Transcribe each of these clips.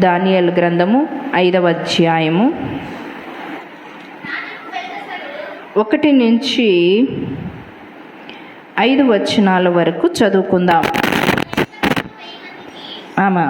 దానియేలు గ్రంథము 5వ అధ్యాయము 1 నుంచి 5 వచనాల వరకు చదువుకుందాం. ఆమా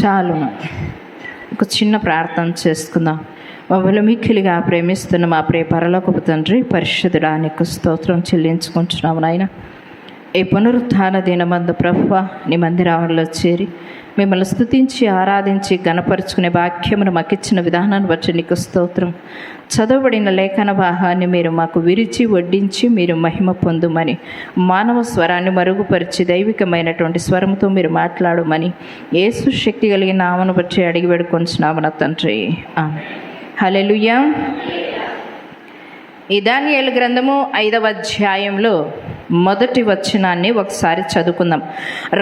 చాలు. ఒక చిన్న ప్రార్థన చేసుకుందాం. మమ్మల్ని మిక్కిలిగా ప్రేమిస్తున్న మా ప్రియ పరలోకపు తండ్రి, పరిశుద్ధుడా నీకు స్తోత్రం చెల్లించుకుంటున్నాము నాయన. ఈ పునరుత్థాన దినమందు ప్రభువా నీ మందిరాల్లో చేరి మిమ్మల్ని స్తుతించి ఆరాధించి గణపరుచుకునే భాగ్యమును మాకు ఇచ్చిన విధానాన్ని బట్టి నీకు స్తోత్రం. చదవబడిన లేఖన భాగాన్ని మీరు మాకు విరిచి వడ్డించి మీరు మహిమ పొందుమని, మానవ స్వరాన్ని మరుగుపరిచి దైవికమైనటువంటి స్వరంతో మీరు మాట్లాడమని యేసు శక్తి కలిగిన నామను బట్టి అడిగి వేడుకొంచున్నాము నా తండ్రి. హల్లెలూయా. ఈ దానియేలు గ్రంథము 5వ అధ్యాయంలో మొదటి వచనాన్ని ఒకసారి చదువుకుందాం.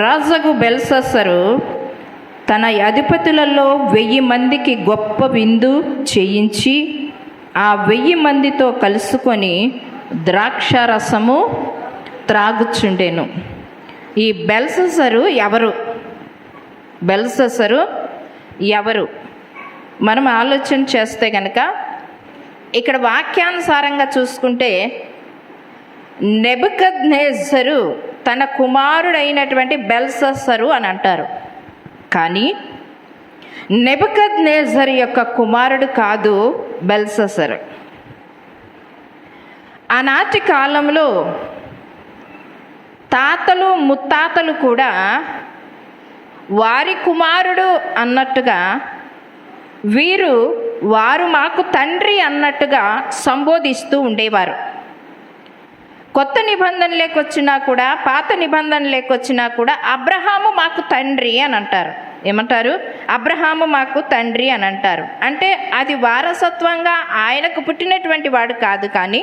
రాజగు బెల్షస్సరు తన అధిపతులలో 1000 మందికి గొప్ప విందు చేయించి ఆ 1000 మందితో కలుసుకొని ద్రాక్షారసము త్రాగుచుండెను. ఈ బెల్షస్సరు ఎవరు? బెల్షస్సరు ఎవరు? మనం ఆలోచన చేస్తే కనుక ఇక్కడ వాక్యానుసారంగా చూసుకుంటే నెబుకద్నెజరు తన కుమారుడైనటువంటి బెల్షస్సరు అని అంటారు. కానీ నెబుకద్నెజరు యొక్క కుమారుడు కాదు బెల్షస్సరు. ఆనాటి కాలంలో తాతలు ముత్తాతలు కూడా వారి కుమారుడు అన్నట్టుగా వారు మాకు తండ్రి అన్నట్టుగా సంబోధిస్తూ ఉండేవారు. కొత్త నిబంధనలోకి వచ్చినా కూడా పాత నిబంధనలోకి వచ్చినా కూడా అబ్రహాము మాకు తండ్రి అని అంటారు. ఏమంటారు? అబ్రహాము మాకు తండ్రి అని అంటారు. అంటే అది వారసత్వంగా ఆయనకు పుట్టినటువంటి వాడు కాదు, కానీ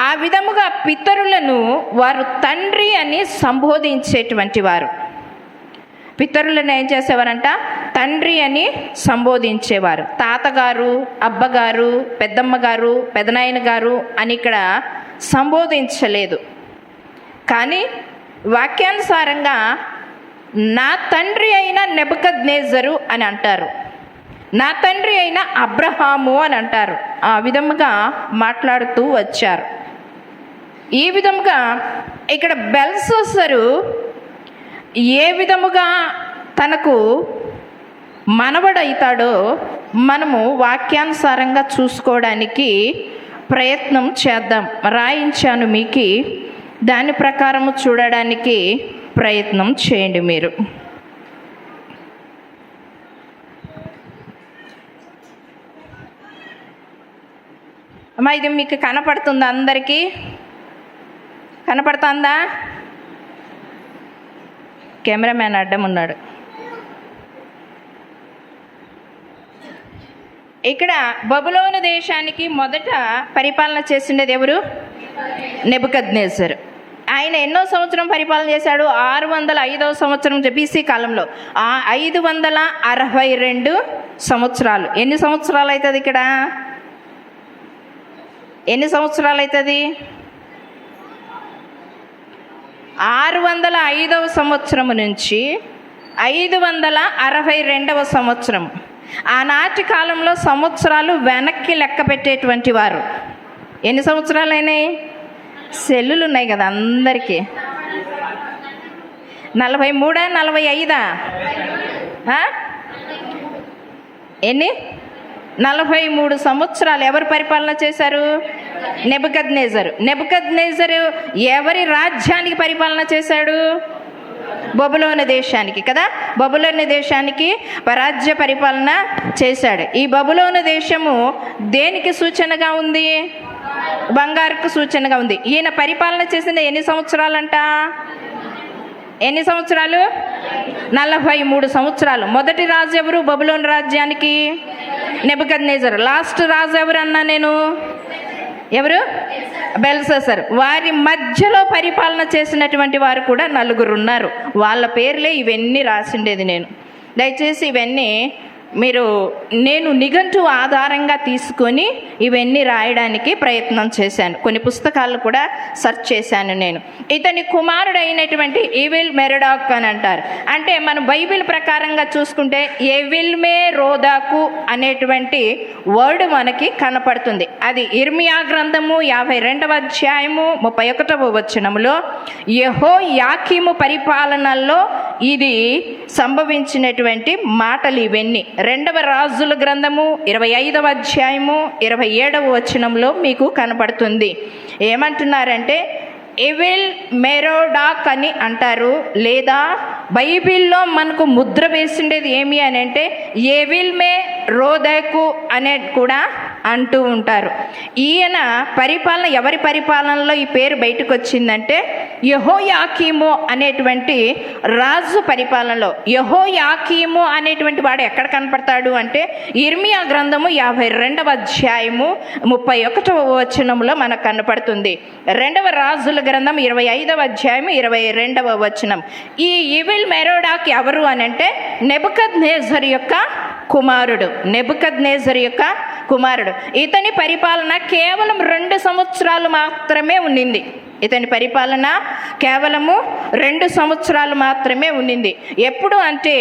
ఆ విధముగా పితరులను వారు తండ్రి అని సంబోధించేటువంటి వారు. పితరులను ఏం చేసేవారంట? తండ్రి అని సంబోధించేవారు. తాతగారు, అబ్బగారు, పెద్దమ్మగారు, పెదనాయన గారు అని ఇక్కడ సంబోధించలేదు. కానీ వాక్యానుసారంగా నా తండ్రి అయిన నెబుకద్నెజరు అని అంటారు, నా తండ్రి అయిన అబ్రహాము అని అంటారు. ఆ విధముగా మాట్లాడుతూ వచ్చారు. ఈ విధముగా ఇక్కడ బెల్షస్సరు ఏ విధముగా తనకు మనవడైతాడో మనము వాక్యానుసారంగా చూసుకోవడానికి ప్రయత్నం చేద్దాం. రాయించాను మీకు, దాని ప్రకారము చూడడానికి ప్రయత్నం చేయండి మీరు. అమ్మా, ఇది మీకు కనపడుతుందా? అందరికీ కనపడుతుందా? కెమెరామ్యాన్ అడ్డం ఉన్నాడు. ఇక్కడ బబులోను దేశానికి మొదట పరిపాలన చేసిండేది ఎవరు? నెబుకద్నెజరు. ఆయన ఎన్నో సంవత్సరం పరిపాలన చేశాడు? 605వ సంవత్సరం బీసీ కాలంలో. 562 సంవత్సరాలు. ఎన్ని సంవత్సరాలు అవుతుంది ఇక్కడ? ఎన్ని సంవత్సరాలు అవుతుంది? 605వ సంవత్సరం నుంచి 562వ సంవత్సరం. ఆనాటి కాలంలో సంవత్సరాలు వెనక్కి లెక్క పెట్టేటువంటి వారు. ఎన్ని సంవత్సరాలు అయినాయి? సెల్లులు ఉన్నాయి కదా అందరికీ. 43 45 ఎన్ని? 43 సంవత్సరాలు ఎవరు పరిపాలన చేశారు? నెబుకద్నెజరు. నెబుకద్నెజరు ఎవరి రాజ్యానికి పరిపాలన చేశాడు? బబులోను దేశానికి కదా. బబులోను దేశానికి రాజ్య పరిపాలన చేశాడు. ఈ బబులోను దేశము దేనికి సూచనగా ఉంది? బంగారుకు సూచనగా ఉంది. ఈయన పరిపాలన చేసిన ఎన్ని సంవత్సరాలంట? ఎన్ని సంవత్సరాలు? 43 సంవత్సరాలు. మొదటి రాజు ఎవరు బబులోను రాజ్యానికి? నెబుకద్నెజరు. లాస్ట్ రాజు ఎవరు అన్నా నేను? ఎవరు? బెల్షస్సర్. వారి మధ్యలో పరిపాలన చేసినటువంటి వారు కూడా 4 ఉన్నారు. వాళ్ళ పేర్లే ఇవన్నీ రాసిండేది నేను. దయచేసి ఇవన్నీ నేను నిఘంటు ఆధారంగా తీసుకొని ఇవన్నీ రాయడానికి ప్రయత్నం చేశాను. కొన్ని పుస్తకాలు కూడా సెర్చ్ చేశాను నేను. ఇతని కుమారుడు అయినటువంటి ఈవిల్ మెరోడాక్ అని అంటారు. అంటే మన బైబిల్ ప్రకారంగా చూసుకుంటే ఎవిల్మే రోదాకు అనేటువంటి వర్డ్ మనకి కనపడుతుంది. అది ఇర్మియా గ్రంథము 52వ అధ్యాయము 31వ వచనములో యెహోయాకీము పరిపాలనలో ఇది సంభవించినటువంటి మాటలు ఇవన్నీ. 2వ రాజుల గ్రంథము 25వ అధ్యాయము 27వ వచనంలో మీకు కనపడుతుంది. ఏమంటున్నారంటే ఎవిల్ మెరోడాక్ అని అంటారు. లేదా బైబిల్లో మనకు ముద్ర వేసిండేది ఏమి అని అంటే ఎవిల్మే రోదాకు అనేది కూడా అంటూ ఉంటారు. ఈయన పరిపాలన ఎవరి పరిపాలనలో ఈ పేరు బయటకు వచ్చిందంటే యెహోయాకీము అనేటువంటి రాజు పరిపాలనలో. యెహోయాకీము అనేటువంటి వాడు ఎక్కడ కనపడతాడు అంటే ఇర్మియా గ్రంథము 52వ అధ్యాయము 31వ వచనంలో మనకు కనపడుతుంది. 2వ రాజుల గ్రంథం 25వ అధ్యాయం 22వ వచనం. ఈ ఈవిల్ మెరోడాక్ ఎవరు అని అంటే నెబుకద్నెజరు యొక్క కుమారుడు. నెబుకద్నెజరు యొక్క కుమారుడు. ఇతని పరిపాలన కేవలం 2 సంవత్సరాలు మాత్రమే ఉండింది. ఇతని పరిపాలన కేవలము 2 సంవత్సరాలు మాత్రమే ఉండింది. ఎప్పుడు అంటే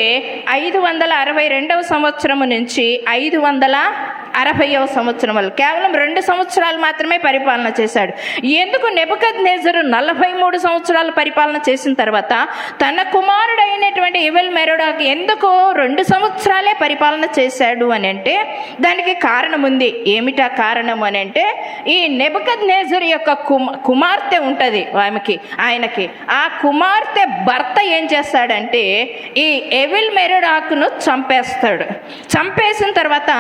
562వ సంవత్సరము నుంచి 560వ సంవత్సరం వరకు కేవలం 2 సంవత్సరాలు మాత్రమే పరిపాలన చేశాడు. ఎందుకు నెబుకద్నెజరు 43 సంవత్సరాలు పరిపాలన చేసిన తర్వాత తన కుమారుడైనటువంటి ఈవిల్ మెరోడాక్ ఎందుకు 2 సంవత్సరాలే పరిపాలన చేశాడు అని అంటే దానికి కారణం ఉంది. ఏమిటా కారణం అని అంటే ఈ నెబుకద్నెజరు యొక్క కుమార్తె ఉంటుంది ఆయనకి. ఆ కుమార్తె భర్త ఏం చేస్తాడంటే ఈ ఈవిల్ మెరోడాక్ను చంపేస్తాడు. చంపేసిన తర్వాత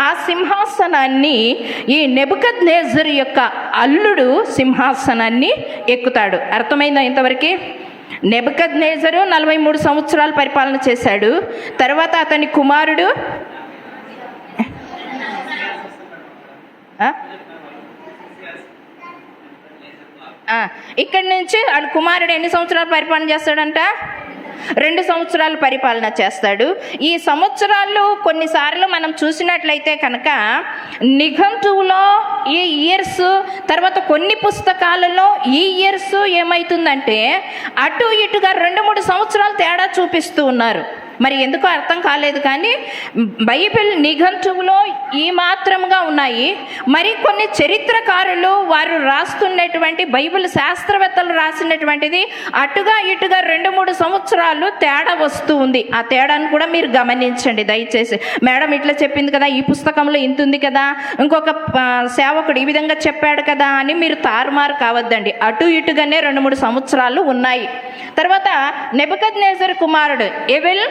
ఆ సింహాసనాన్ని ఈ నెబుకద్నెజరు యొక్క అల్లుడు సింహాసనాన్ని ఎక్కుతాడు. అర్థమైందా ఇంతవరకు? నెబుకద్నెజరు 43 సంవత్సరాలు పరిపాలన చేశాడు. తర్వాత అతని కుమారుడు ఇక్కడి నుంచి వాళ్ళ కుమారుడు ఎన్ని సంవత్సరాలు పరిపాలన చేస్తాడంట? 2 సంవత్సరాలు పరిపాలన చేస్తాడు. ఈ సంవత్సరాలు కొన్నిసార్లు మనం చూసినట్లయితే కనుక నిఘంటువులో ఈ ఇయర్స్, తర్వాత కొన్ని పుస్తకాలలో ఈ ఇయర్స్ ఏమవుతుందంటే అటు ఇటుగా 2-3 సంవత్సరాలు తేడా చూపిస్తూ ఉన్నారు. మరి ఎందుకో అర్థం కాలేదు. కానీ బైబిల్ నిఘంటువులో ఈ మాత్రముగా ఉన్నాయి. మరి కొన్ని చరిత్రకారులు వారు రాస్తున్నటువంటి బైబిల్ శాస్త్రవేత్తలు రాసినటువంటిది అటుగా ఇటుగా 2-3 సంవత్సరాలు తేడా వస్తూ ఉంది. ఆ తేడాను కూడా మీరు గమనించండి దయచేసి. మేడం ఇట్లా చెప్పింది కదా, ఈ పుస్తకంలో ఇంత ఉంది కదా, ఇంకొక సేవకుడు ఈ విధంగా చెప్పాడు కదా అని మీరు తారుమారు కావద్దండి. అటు ఇటుగానే 2-3 సంవత్సరాలు ఉన్నాయి. తర్వాత నెబుకద్నెజరు కుమారుడు ఈవిల్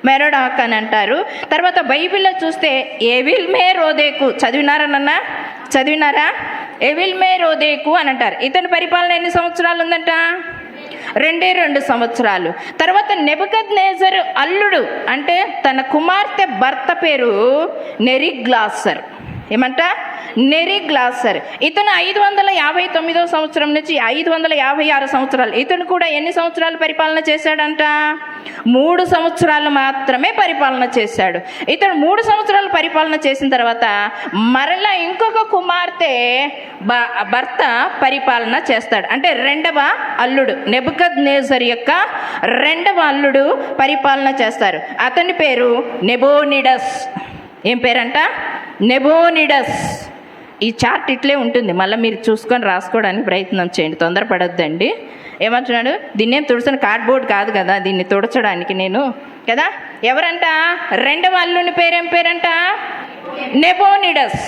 మెరోడాక్ అని అంటారు. తర్వాత బైబిల్లో చూస్తే ఎవిల్ మెరోదాకు చదివినారా? ఎవిల్ మెరోదాకు అని అంటారు. ఇతని పరిపాలన ఎన్ని సంవత్సరాలు ఉందంట? 2 సంవత్సరాలు. తర్వాత నెబుకద్నెజరు అల్లుడు అంటే తన కుమార్తె భర్త పేరు నెరిగ్లాసర్. ఏమంట? నెరిగ్లాసర్. ఇతను 559 సంవత్సరం నుంచి 556 సంవత్సరాలు. ఇతను కూడా ఎన్ని సంవత్సరాలు పరిపాలన చేశాడంట? 3 సంవత్సరాలు మాత్రమే పరిపాలన చేశాడు. ఇతను 3 సంవత్సరాలు పరిపాలన చేసిన తర్వాత మరలా ఇంకొక కుమార్తె భర్త పరిపాలన చేస్తాడు. అంటే రెండవ అల్లుడు, నెబుకద్నెజర్ యొక్క రెండవ అల్లుడు పరిపాలన చేస్తారు. అతని పేరు నెబోనిడస్. ఏం పేరంట? నెబోనిడస్. ఈ చార్ట్ ఇట్లే ఉంటుంది, మళ్ళీ మీరు చూసుకొని రాసుకోవడానికి ప్రయత్నం చేయండి, తొందరపడొద్దండి. ఏమంటున్నాడు? దీన్ని ఏం తుడచని కార్డ్బోర్డ్ కాదు కదా, దీన్ని తుడచడానికి నేను కదా. ఎవరంట? రెండవ అల్లుని పేరేం పేరంట? నెబోనిడస్.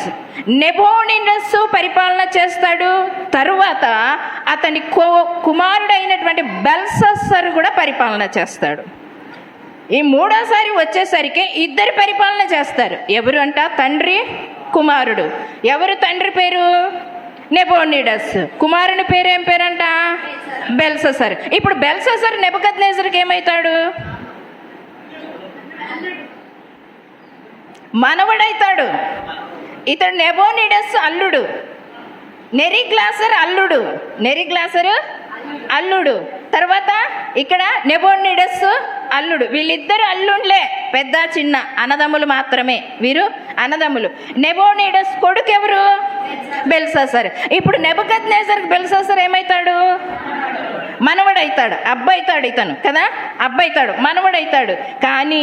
నెబోనిడస్ పరిపాలన చేస్తాడు. తరువాత అతని కుమారుడైనటువంటి బెల్షస్సరు కూడా పరిపాలన చేస్తాడు. ఈ మూడోసారి వచ్చేసరికి ఇద్దరు పరిపాలన చేస్తారు. ఎవరు అంట? తండ్రి కుమారుడు. ఎవరు తండ్రి పేరు? నెబోనిడస్. కుమారుని పేరు ఏం పేరంట? బెల్షస్సర్. ఇప్పుడు బెల్షస్సర్ నెబుకద్నెజర్కి ఏమవుతాడు? మనవడైతాడు. ఇతడు నెబోనిడస్ అల్లుడు, నెరిగ్లాసర్ అల్లుడు. నెరిగ్లాసర్ అల్లుడు. తర్వాత ఇక్కడ నెబోనిడస్ అల్లుడు. వీళ్ళిద్దరు అల్లుండ్లే, పెద్ద చిన్న అన్నదమ్ములు మాత్రమే. వీరు అన్నదమ్ములు. నెబోనిడస్ కొడుకు ఎవరు? బెల్షస్సర్. ఇప్పుడు నెబుకద్నెజర్కి బెల్షస్సర్ ఏమవుతాడు? మనవడైతాడు, అబ్బాయితాడు ఇతను కదా, అబ్బాయితాడు, మనవడైతాడు. కానీ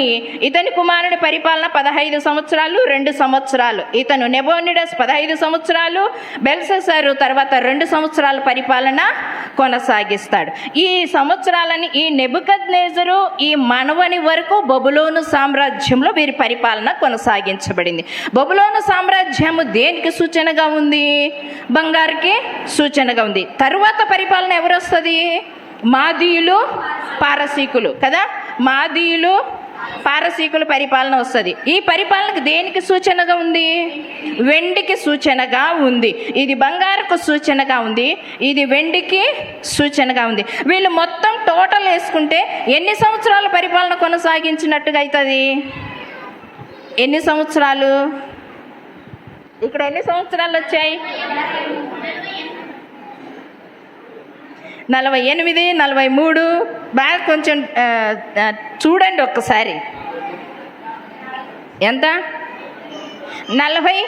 ఇతని కుమారుడి పరిపాలన 15 సంవత్సరాలు 2 సంవత్సరాలు. ఇతను నెబోనిడస్ 15 సంవత్సరాలు, బెల్షస్సరు తర్వాత 2 సంవత్సరాల పరిపాలన కొనసాగిస్తాడు. ఈ సంవత్సరాలని ఈ నెబుకద్నెజరు ఈ మనవని వరకు బబులోను సామ్రాజ్యంలో వీరి పరిపాలన కొనసాగించబడింది. బబులోను సామ్రాజ్యము దేనికి సూచనగా ఉంది? బంగారుకి సూచనగా ఉంది. తరువాత పరిపాలన ఎవరు వస్తుంది? మాదీయులు, పారసీకులు కదా. మాదీయులు, పారసీకుల పరిపాలన వస్తుంది. ఈ పరిపాలనకు దేనికి సూచనగా ఉంది? వెండికి సూచనగా ఉంది. ఇది బంగారుకు సూచనగా ఉంది, ఇది వెండికి సూచనగా ఉంది. వీళ్ళు మొత్తం టోటల్ వేసుకుంటే ఎన్ని సంవత్సరాల పరిపాలన కొనసాగించినట్టుగా అవుతుంది? ఎన్ని సంవత్సరాలు? ఇక్కడ ఎన్ని సంవత్సరాలు వచ్చాయి? 48, 43. బాగా కొంచెం చూడండి ఒక్కసారి. ఎంత? 40.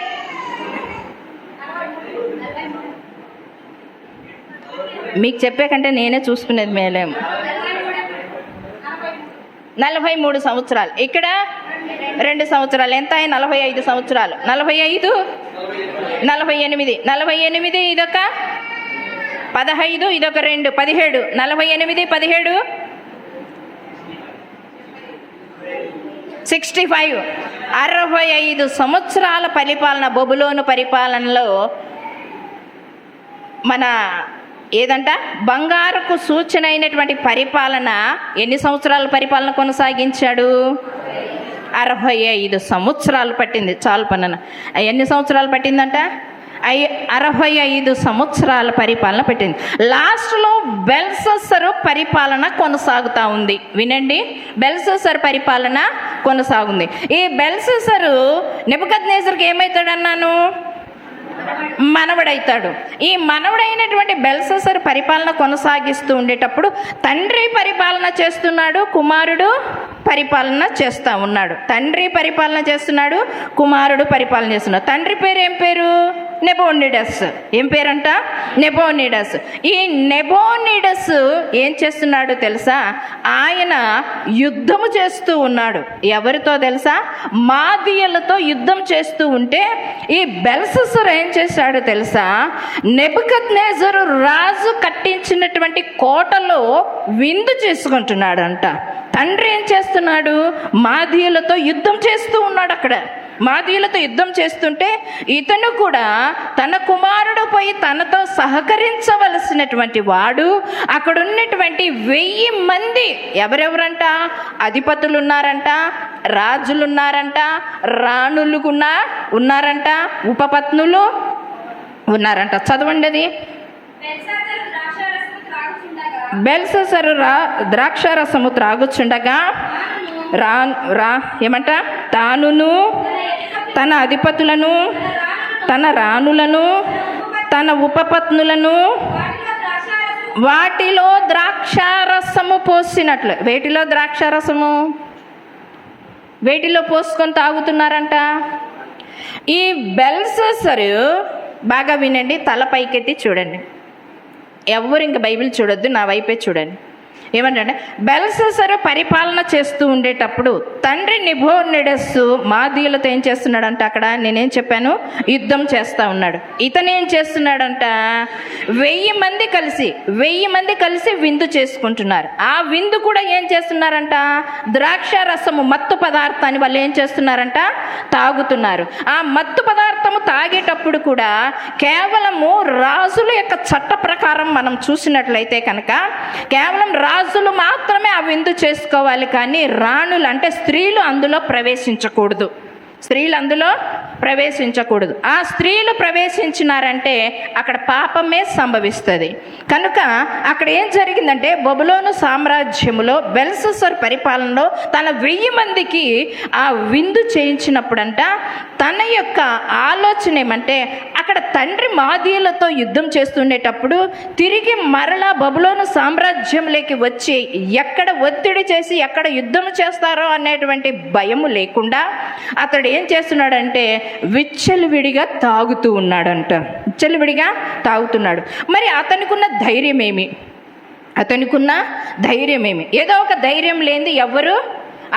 మీకు చెప్పే కంటే నేనే చూసుకునేది మేలేం. 43 సంవత్సరాలు. ఇక్కడ 2 సంవత్సరాలు. ఎంత? 45 సంవత్సరాలు. 45, 48. 48 ఇదొక 15, ఇదొక 2, 17. 48, 17, 65. 65 సంవత్సరాల పరిపాలన. బబులోను పరిపాలనలో మన ఏదంట బంగారుకు సూచన అయినటువంటి పరిపాలన ఎన్ని సంవత్సరాల పరిపాలన కొనసాగించాడు? 65 సంవత్సరాలు పట్టింది. చాలు పన్నన. ఎన్ని సంవత్సరాలు పట్టిందంట? 65 సంవత్సరాల పరిపాలన పెట్టింది. లాస్ట్లో బెల్షస్సరు పరిపాలన కొనసాగుతూ ఉంది. వినండి, బెల్షస్సరు పరిపాలన కొనసాగుంది. ఈ బెల్షస్సరు నెబుకద్నెజర్కి ఏమవుతాడన్నాను? మనవడైతాడు. ఈ మనవడైనటువంటి బెల్షస్సరు పరిపాలన కొనసాగిస్తూ ఉండేటప్పుడు తండ్రి పరిపాలన చేస్తున్నాడు, కుమారుడు పరిపాలన చేస్తూ ఉన్నాడు. తండ్రి పరిపాలన చేస్తున్నాడు, కుమారుడు పరిపాలన చేస్తున్నాడు. తండ్రి పేరు ఏం పేరు? నెబోనిడస్. ఏం పేరంట? నెబోనిడస్. ఈ నెబోనిడస్ ఏం చేస్తున్నాడు తెలుసా? ఆయన యుద్ధము చేస్తూ ఉన్నాడు. ఎవరితో తెలుసా? మాదీయులతో యుద్ధం చేస్తూ ఉంటే ఈ బెల్షస్సరు ఏం చేశాడు తెలుసా? నెబుకద్నెజరు రాజు కట్టించినటువంటి కోటలో విందు చేసుకుంటున్నాడంట. తండ్రి ఏం చేస్తున్నాడు? మాదీయులతో యుద్ధం చేస్తూ ఉన్నాడు. అక్కడ మాదీయులతో యుద్ధం చేస్తుంటే ఇతను కూడా తన కుమారుడు పోయి తనతో సహకరించవలసినటువంటి వాడు. అక్కడ ఉన్నటువంటి 1000 మంది ఎవరెవరంట? అధిపతులు ఉన్నారంట, రాజులు ఉన్నారంట, రాణులు ఉన్నారంట, ఉపపత్నులు ఉన్నారంట. చదవండి అది. బెల్షస్సరు ద్రాక్షారసము త్రాగుచుండగా ఏమంట? తానును తన అధిపతులను తన రాణులను తన ఉపపత్నులను వాటిలో ద్రాక్షారసము పోసినట్లు. వేటిలో ద్రాక్షారసము? వేటిలో పోసుకొని తాగుతున్నారంట. ఈ బెల్షస్సరు, బాగా వినండి, తల పైకెత్తి చూడండి, ఎవరు ఇంక బైబిల్ చూడొద్దు, నా వైపే చూడండి. ఏమంటే బెల్షస్సరు పరిపాలన చేస్తూ ఉండేటప్పుడు తండ్రి నెబుకద్నెజరు మాదీయులతో ఏం చేస్తున్నాడంట? అక్కడ నేనేం చెప్పాను, యుద్ధం చేస్తూ ఉన్నాడు. ఇతను ఏం చేస్తున్నాడంట? 1000 మంది కలిసి విందు చేసుకుంటున్నారు. ఆ విందు కూడా ఏం చేస్తున్నారంట? ద్రాక్ష రసము, మత్తు పదార్థాన్ని వాళ్ళు ఏం చేస్తున్నారంట? తాగుతున్నారు. ఆ మత్తు పదార్థము తాగేటప్పుడు కూడా కేవలము రాజుల యొక్క చట్ట ప్రకారం మనం చూసినట్లయితే కనుక కేవలం రాజులు మాత్రమే ఆ విందు చేసుకోవాలి, కానీ రాణులు అంటే స్త్రీలు అందులో ప్రవేశించకూడదు. ఆ స్త్రీలు ప్రవేశించినారంటే అక్కడ పాపమే సంభవిస్తుంది. కనుక అక్కడ ఏం జరిగిందంటే బబులోను సామ్రాజ్యములో బెల్షస్సరు పరిపాలనలో తన 1000 మందికి ఆ విందు చేయించినప్పుడంట తన యొక్క ఆలోచన ఏమంటే అక్కడ తండ్రి మాదీయులతో యుద్ధం చేస్తుండేటప్పుడు తిరిగి మరలా బబులోను సామ్రాజ్యంలోకి వచ్చి ఎక్కడ ఒత్తిడి చేసి ఎక్కడ యుద్ధం చేస్తారో అనేటువంటి భయము లేకుండా అతడు ఏం చేస్తున్నాడంటే విచ్చలవిడిగా తాగుతూ ఉన్నాడంట. మరి అతనికున్న ధైర్యం ఏమి? ఏదో ఒక ధైర్యం లేనిది ఎవ్వరు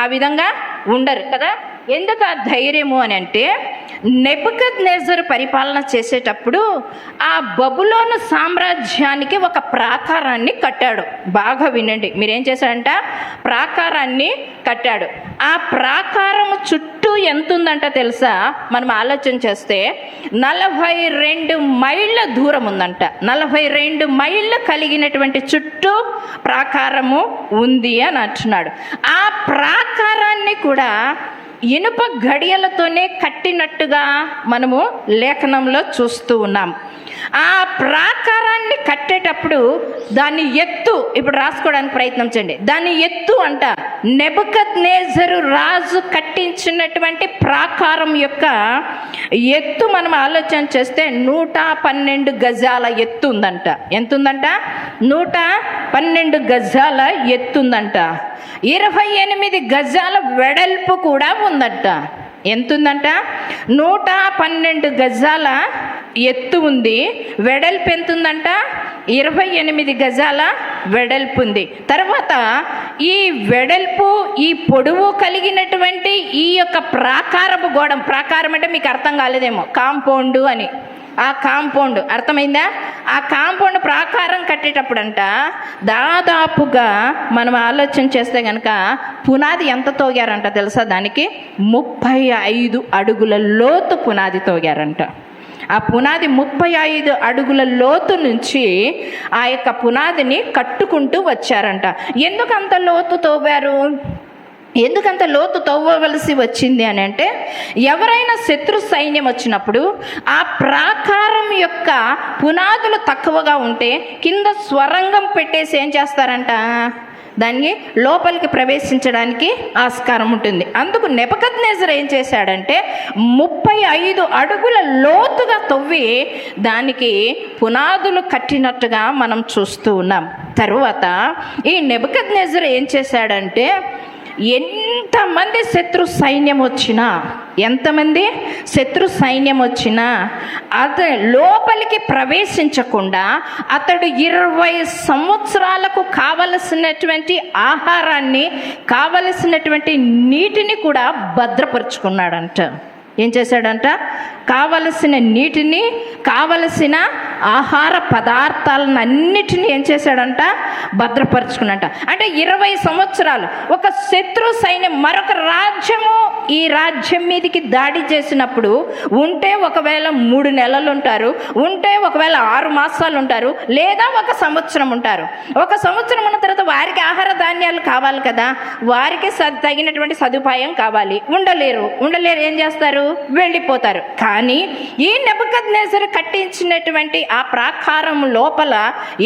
ఆ విధంగా ఉండరు కదా. ఎందుకు ఆ ధైర్యము అని అంటే నెబుకద్నెజరు పరిపాలన చేసేటప్పుడు ఆ బబులోను సామ్రాజ్యానికి ఒక ప్రాకారాన్ని కట్టాడు. బాగా వినండి, మీరేం చేశాడంట? ప్రాకారాన్ని కట్టాడు. ఆ ప్రాకారము చుట్టూ ఎంత ఉందంట తెలుసా? మనం ఆలోచన చేస్తే 42 మైళ్ళ దూరం ఉందంట. 42 మైళ్ళు కలిగినటువంటి చుట్టూ ప్రాకారము ఉంది అని అంటున్నాడు. ఆ ప్రాకారాన్ని కూడా ఇనుప గడియలతోనే కట్టినట్టుగా మనము లేఖనంలో చూస్తూ ఉన్నాం. ఆ ప్రాకారాన్ని కట్టేటప్పుడు దాని ఎత్తు, ఇప్పుడు రాసుకోవడానికి ప్రయత్నం చేయండి, దాని ఎత్తు అంట నెబుకద్నెజరు రాజు కట్టించినటువంటి ప్రాకారం యొక్క ఎత్తు మనం ఆలోచన చేస్తే 112 గజాల ఎత్తు ఉందంట. ఎంత ఉందంట? 112 గజాల ఎత్తు ఉందంట. 28 గజాల వెడల్పు కూడా ఉందంట. ఎంతుందంట? 112 గజాల ఎత్తు ఉంది. వెడల్పు ఎంత ఉందంట? 28 గజాల వెడల్పు ఉంది. తర్వాత ఈ వెడల్పు ఈ పొడవు కలిగినటువంటి ఈ యొక్క ప్రాకారపు గోడం, ప్రాకారం అంటే మీకు అర్థం కాలేదేమో, కాంపౌండ్ అని. ఆ కాంపౌండ్ అర్థమైందా? ఆ కాంపౌండ్ ప్రాకారం కట్టేటప్పుడంట దాదాపుగా మనం ఆలోచన చేస్తే కనుక పునాది ఎంత తోగారంట తెలుసా? దానికి 35 అడుగుల లోతు పునాది తోగారంట. ఆ పునాది 35 అడుగుల లోతు నుంచి ఆ యొక్క పునాదిని కట్టుకుంటూ వచ్చారంట. ఎందుకంత లోతు తవ్వారు? ఎందుకంత లోతు తవ్వవలసి వచ్చింది అని అంటే ఎవరైనా శత్రు సైన్యం వచ్చినప్పుడు ఆ ప్రాకారం యొక్క పునాదులు తక్కువగా ఉంటే కింద స్వరంగం పెట్టేసి ఏం చేస్తారంట? దాన్ని లోపలికి ప్రవేశించడానికి ఆస్కారం ఉంటుంది. అందుకు నెబుకద్నెజరు ఏం చేశాడంటే 35 అడుగుల లోతుగా తవ్వి దానికి పునాదులు కట్టినట్టుగా మనం చూస్తూ ఉన్నాం. తరువాత ఈ నెబుకద్నెజరు ఏం చేశాడంటే ఎంతమంది శత్రు సైన్యం వచ్చినా అతను లోపలికి ప్రవేశించకుండా అతడు 20 సంవత్సరాలకు కావలసినటువంటి ఆహారాన్ని, కావలసినటువంటి నీటిని కూడా భద్రపరుచుకున్నాడంట. ఏం చేశాడంట? కావలసిన నీటిని, కావలసిన ఆహార పదార్థాలను అన్నిటినీ ఏం చేశాడంట? భద్రపరుచుకున్నట. అంటే 20 సంవత్సరాలు ఒక శత్రు సైన్యం మరొక రాజ్యము ఈ రాజ్యం మీదకి దాడి చేసినప్పుడు ఉంటే ఒకవేళ 3 నెలలు ఉంటారు, ఉంటే ఒకవేళ 6 మాసాలు ఉంటారు, లేదా 1 సంవత్సరం ఉంటారు. 1 సంవత్సరం ఉన్న తర్వాత వారికి ఆహార ధాన్యాలు కావాలి కదా, వారికి తగినటువంటి సదుపాయం కావాలి. ఉండలేరు. ఏం చేస్తారు? వెళ్ళిపోతారు. కానీ ఈ నెబుకద్నెజరు కట్టించినటువంటి ఆ ప్రాకారం లోపల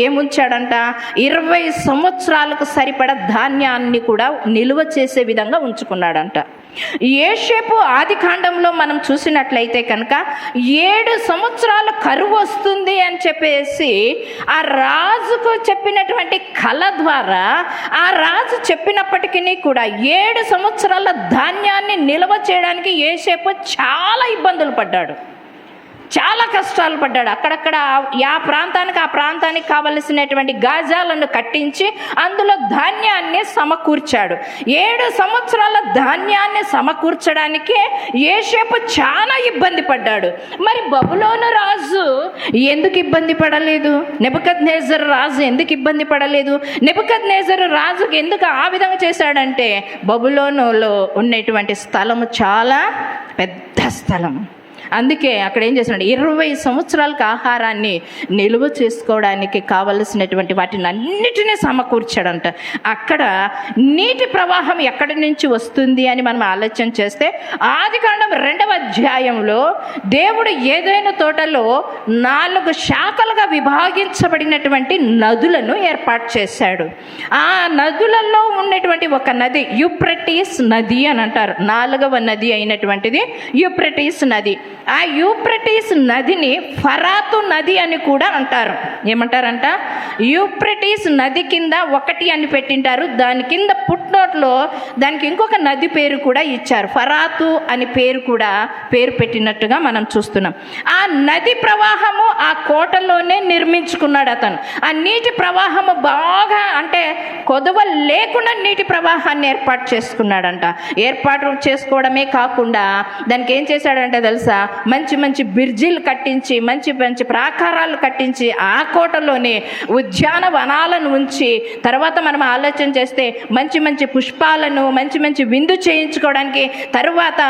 ఏముంచాడంట? 20 సంవత్సరాలకు సరిపడ ధాన్యాన్ని కూడా నిలువ చేసే విధంగా ఉంచుకున్నాడంట. యోసేపు ఆది కాండంలో మనం చూసినట్లయితే కనుక 7 సంవత్సరాలు కరువు వస్తుంది అని చెప్పేసి ఆ రాజుకు చెప్పినటువంటి కళ ద్వారా ఆ రాజు చెప్పినప్పటికీ కూడా 7 సంవత్సరాల ధాన్యాన్ని నిల్వ చేయడానికి యోసేపు చాలా ఇబ్బందులు పడ్డాడు, చాలా కష్టాలు పడ్డాడు. అక్కడక్కడ ఆ ప్రాంతానికి కావలసినటువంటి గాజాలను కట్టించి అందులో ధాన్యాన్ని సమకూర్చాడు. 7 సంవత్సరాల ధాన్యాన్ని సమకూర్చడానికే యోసేపు చాలా ఇబ్బంది పడ్డాడు. మరి బబులోను రాజు ఎందుకు ఇబ్బంది పడలేదు? నెబుకద్నెజరు రాజు ఎందుకు ఇబ్బంది పడలేదు? నెబుకద్నెజరు రాజుకి ఎందుకు ఆ విధంగా చేశాడంటే, బబులోనులో ఉన్నటువంటి స్థలము చాలా పెద్ద స్థలం. అందుకే అక్కడ ఏం చేస్తున్నాడు, 20 సంవత్సరాలకు ఆహారాన్ని నిలువ చేసుకోవడానికి కావలసినటువంటి వాటిని అన్నిటినీ సమకూర్చాడంట. అక్కడ నీటి ప్రవాహం ఎక్కడి నుంచి వస్తుంది అని మనం ఆలోచన చేస్తే, ఆదికాండం 2వ అధ్యాయంలో దేవుడు ఏదైనా తోటలో 4 శాఖలుగా విభాగించబడినటువంటి నదులను ఏర్పాటు చేశాడు. ఆ నదులలో ఉన్నటువంటి ఒక నది యూఫ్రటీస్ నది అని అంటారు. 4వ నది అయినటువంటిది యూఫ్రటీస్ నది. ఆ యూఫ్రటీస్ నదిని ఫరాతు నది అని కూడా అంటారు. ఏమంటారంట? యూఫ్రటీస్ నది కింద 1 అని పెట్టింటారు. దాని కింద పుట్నోట్లో దానికి ఇంకొక నది పేరు కూడా ఇచ్చారు, ఫరాతు అని పేరు పెట్టినట్టుగా మనం చూస్తున్నాం. ఆ నది ప్రవాహము ఆ కోటలోనే నిర్మించుకున్నాడు అతను. ఆ నీటి ప్రవాహము బాగా అంటే కొదవ లేకుండా నీటి ప్రవాహాన్ని ఏర్పాటు చేసుకున్నాడంట. ఏర్పాటు చేసుకోవడమే కాకుండా దానికి ఏం చేశాడంటే తెలుసా, మంచి మంచి బిర్జీలు కట్టించి మంచి మంచి ప్రాకారాలు కట్టించి ఆ కోటలోనే ఉద్యానవనాలను ఉంచి, తర్వాత మనం ఆలోచన చేస్తే మంచి మంచి పుష్పాలను మంచి మంచి విందు చేయించుకోవడానికి, తరువాత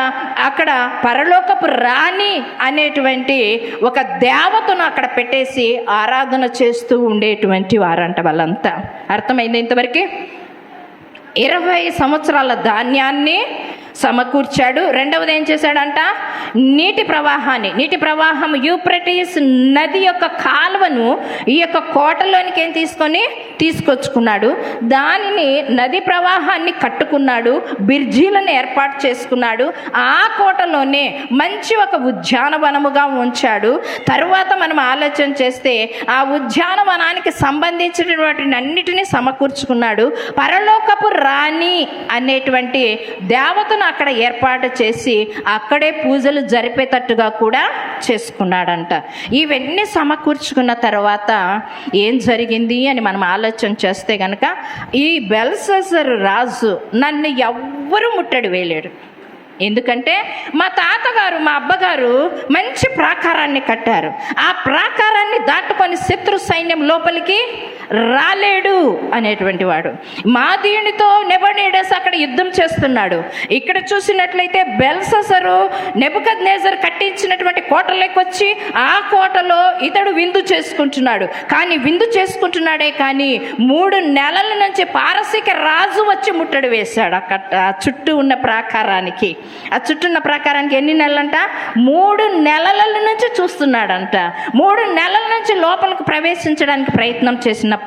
అక్కడ పరలోకపు రాణి అనేటువంటి ఒక దేవతను అక్కడ పెట్టేసి ఆరాధన చేస్తూ ఉండేటువంటి వారంట వాళ్ళంతా. అర్థమైంది ఇంతవరకు? 20 సంవత్సరాల ధాన్యాన్ని సమకూర్చాడు. రెండవది ఏం చేశాడంట, నీటి ప్రవాహం యూఫ్రటీస్ నది యొక్క కాలువను ఈ యొక్క కోటలోనికి తీసుకొచ్చుకున్నాడు. దానిని నది ప్రవాహాన్ని కట్టుకున్నాడు, బిర్జీలను ఏర్పాటు చేసుకున్నాడు. ఆ కోటలోనే మంచి ఒక ఉద్యానవనముగా ఉంచాడు. తరువాత మనం ఆలోచన చేస్తే ఆ ఉద్యానవనానికి సంబంధించినటువంటి అన్నిటినీ సమకూర్చుకున్నాడు. పరలోకపు రాణి అనేటువంటి దేవతను అక్కడ ఏర్పాటు చేసి అక్కడే పూజలు జరిపేటట్టుగా కూడా చేసుకున్నాడంట. ఇవన్నీ సమకూర్చుకున్న తర్వాత ఏం జరిగింది అని మనం ఆలోచన చేస్తే కనుక, ఈ బెల్షస్సరు రాజు నన్ను ఎవ్వరూ ముట్టడి వేయలేడు. ఎందుకంటే మా తాతగారు మా అబ్బగారు మంచి ప్రాకారాన్ని కట్టారు. ఆ ప్రాకారాన్ని దాటుకొని శత్రు సైన్యం లోపలికి రాలేడు అనేటువంటి వాడు. మా దీనితో నెబుకద్నెజరు అక్కడ యుద్ధం చేస్తున్నాడు. ఇక్కడ చూసినట్లయితే బెల్షస్సరు నెబుకద్నెజరు కట్టించినటువంటి కోటలోకి వచ్చి ఆ కోటలో ఇతడు విందు చేసుకుంటున్నాడు. కానీ విందు చేసుకుంటున్నాడే కానీ 3 నెలల నుంచి పారసీక రాజు వచ్చి ముట్టడి వేశాడు అక్కడ చుట్టూ ఉన్న ప్రాకారానికి. ఆ చుట్టూన్న ప్రాకారానికి ఎన్ని నెలలంట? 3 నెలల నుంచి చూస్తున్నాడంట. 3 నెలల నుంచి లోపలికి ప్రవేశించడానికి ప్రయత్నం చేసినప్పుడు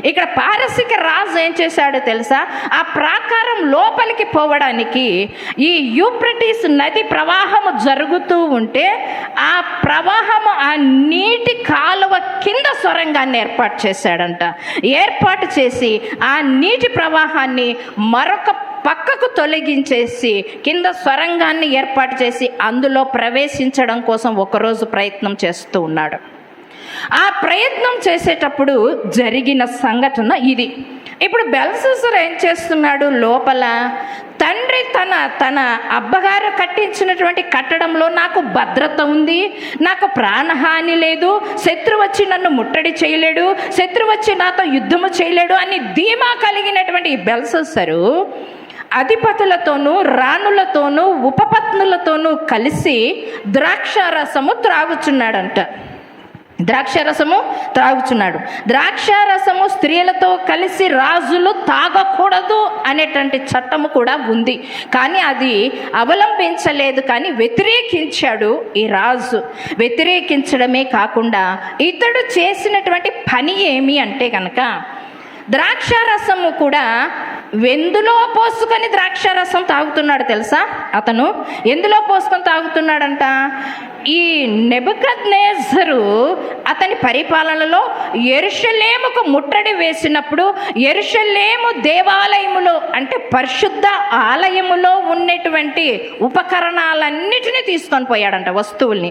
ఇక్కడ పారసీక రాజు ఏం చేశాడో తెలుసా, ఆ ప్రాకారం లోపలికి పోవడానికి ఈ యూఫ్రటీస్ నది ప్రవాహము జరుగుతూ ఉంటే ఆ ప్రవాహము ఆ నీటి కాలువ కింద సొరంగాన్ని ఏర్పాటు చేశాడంట. ఏర్పాటు చేసి ఆ నీటి ప్రవాహాన్ని మరొక పక్కకు తొలగించేసి కింద సొరంగాన్ని ఏర్పాటు చేసి అందులో ప్రవేశించడం కోసం ఒకరోజు ప్రయత్నం చేస్తూ ఉన్నాడు. ఆ ప్రయత్నం చేసేటప్పుడు జరిగిన సంఘటన ఇది. ఇప్పుడు బెల్షస్సరు ఏం చేస్తున్నాడు, లోపల తండ్రి తన అబ్బగారు కట్టించినటువంటి కట్టడంలో నాకు భద్రత ఉంది, నాకు ప్రాణహాని లేదు, శత్రువు వచ్చి నన్ను ముట్టడి చేయలేడు, శత్రువు వచ్చి నాతో యుద్ధము చేయలేడు అని ధీమా కలిగినటువంటి ఈ బెల్షస్సరు అధిపతులతోనూ రాణులతోనూ ఉపపత్నులతోనూ కలిసి ద్రాక్షారసము త్రాగుచున్నాడంట. ద్రాక్షారసము స్త్రీలతో కలిసి రాజులు తాగకూడదు అనేటువంటి చట్టము కూడా ఉంది. కానీ అది అవలంబించలేదు, కానీ వ్యతిరేకించాడు ఈ రాజు. వ్యతిరేకించడమే కాకుండా ఇతడు చేసినటువంటి పని ఏమి అంటే కనుక, ద్రాక్షారసము కూడా ఎందులో పోసుకొని ద్రాక్షారసం తాగుతున్నాడు తెలుసా? అతను ఎందులో పోసుకొని తాగుతున్నాడంట? ఈ నెబుకద్నెజరు అతని పరిపాలనలో యెరూషలేముకు ముట్టడి వేసినప్పుడు యెరూషలేము దేవాలయములో అంటే పరిశుద్ధ ఆలయములో ఉన్నటువంటి ఉపకరణాలన్నిటినీ తీసుకొని పోయాడంట. వస్తువుల్ని,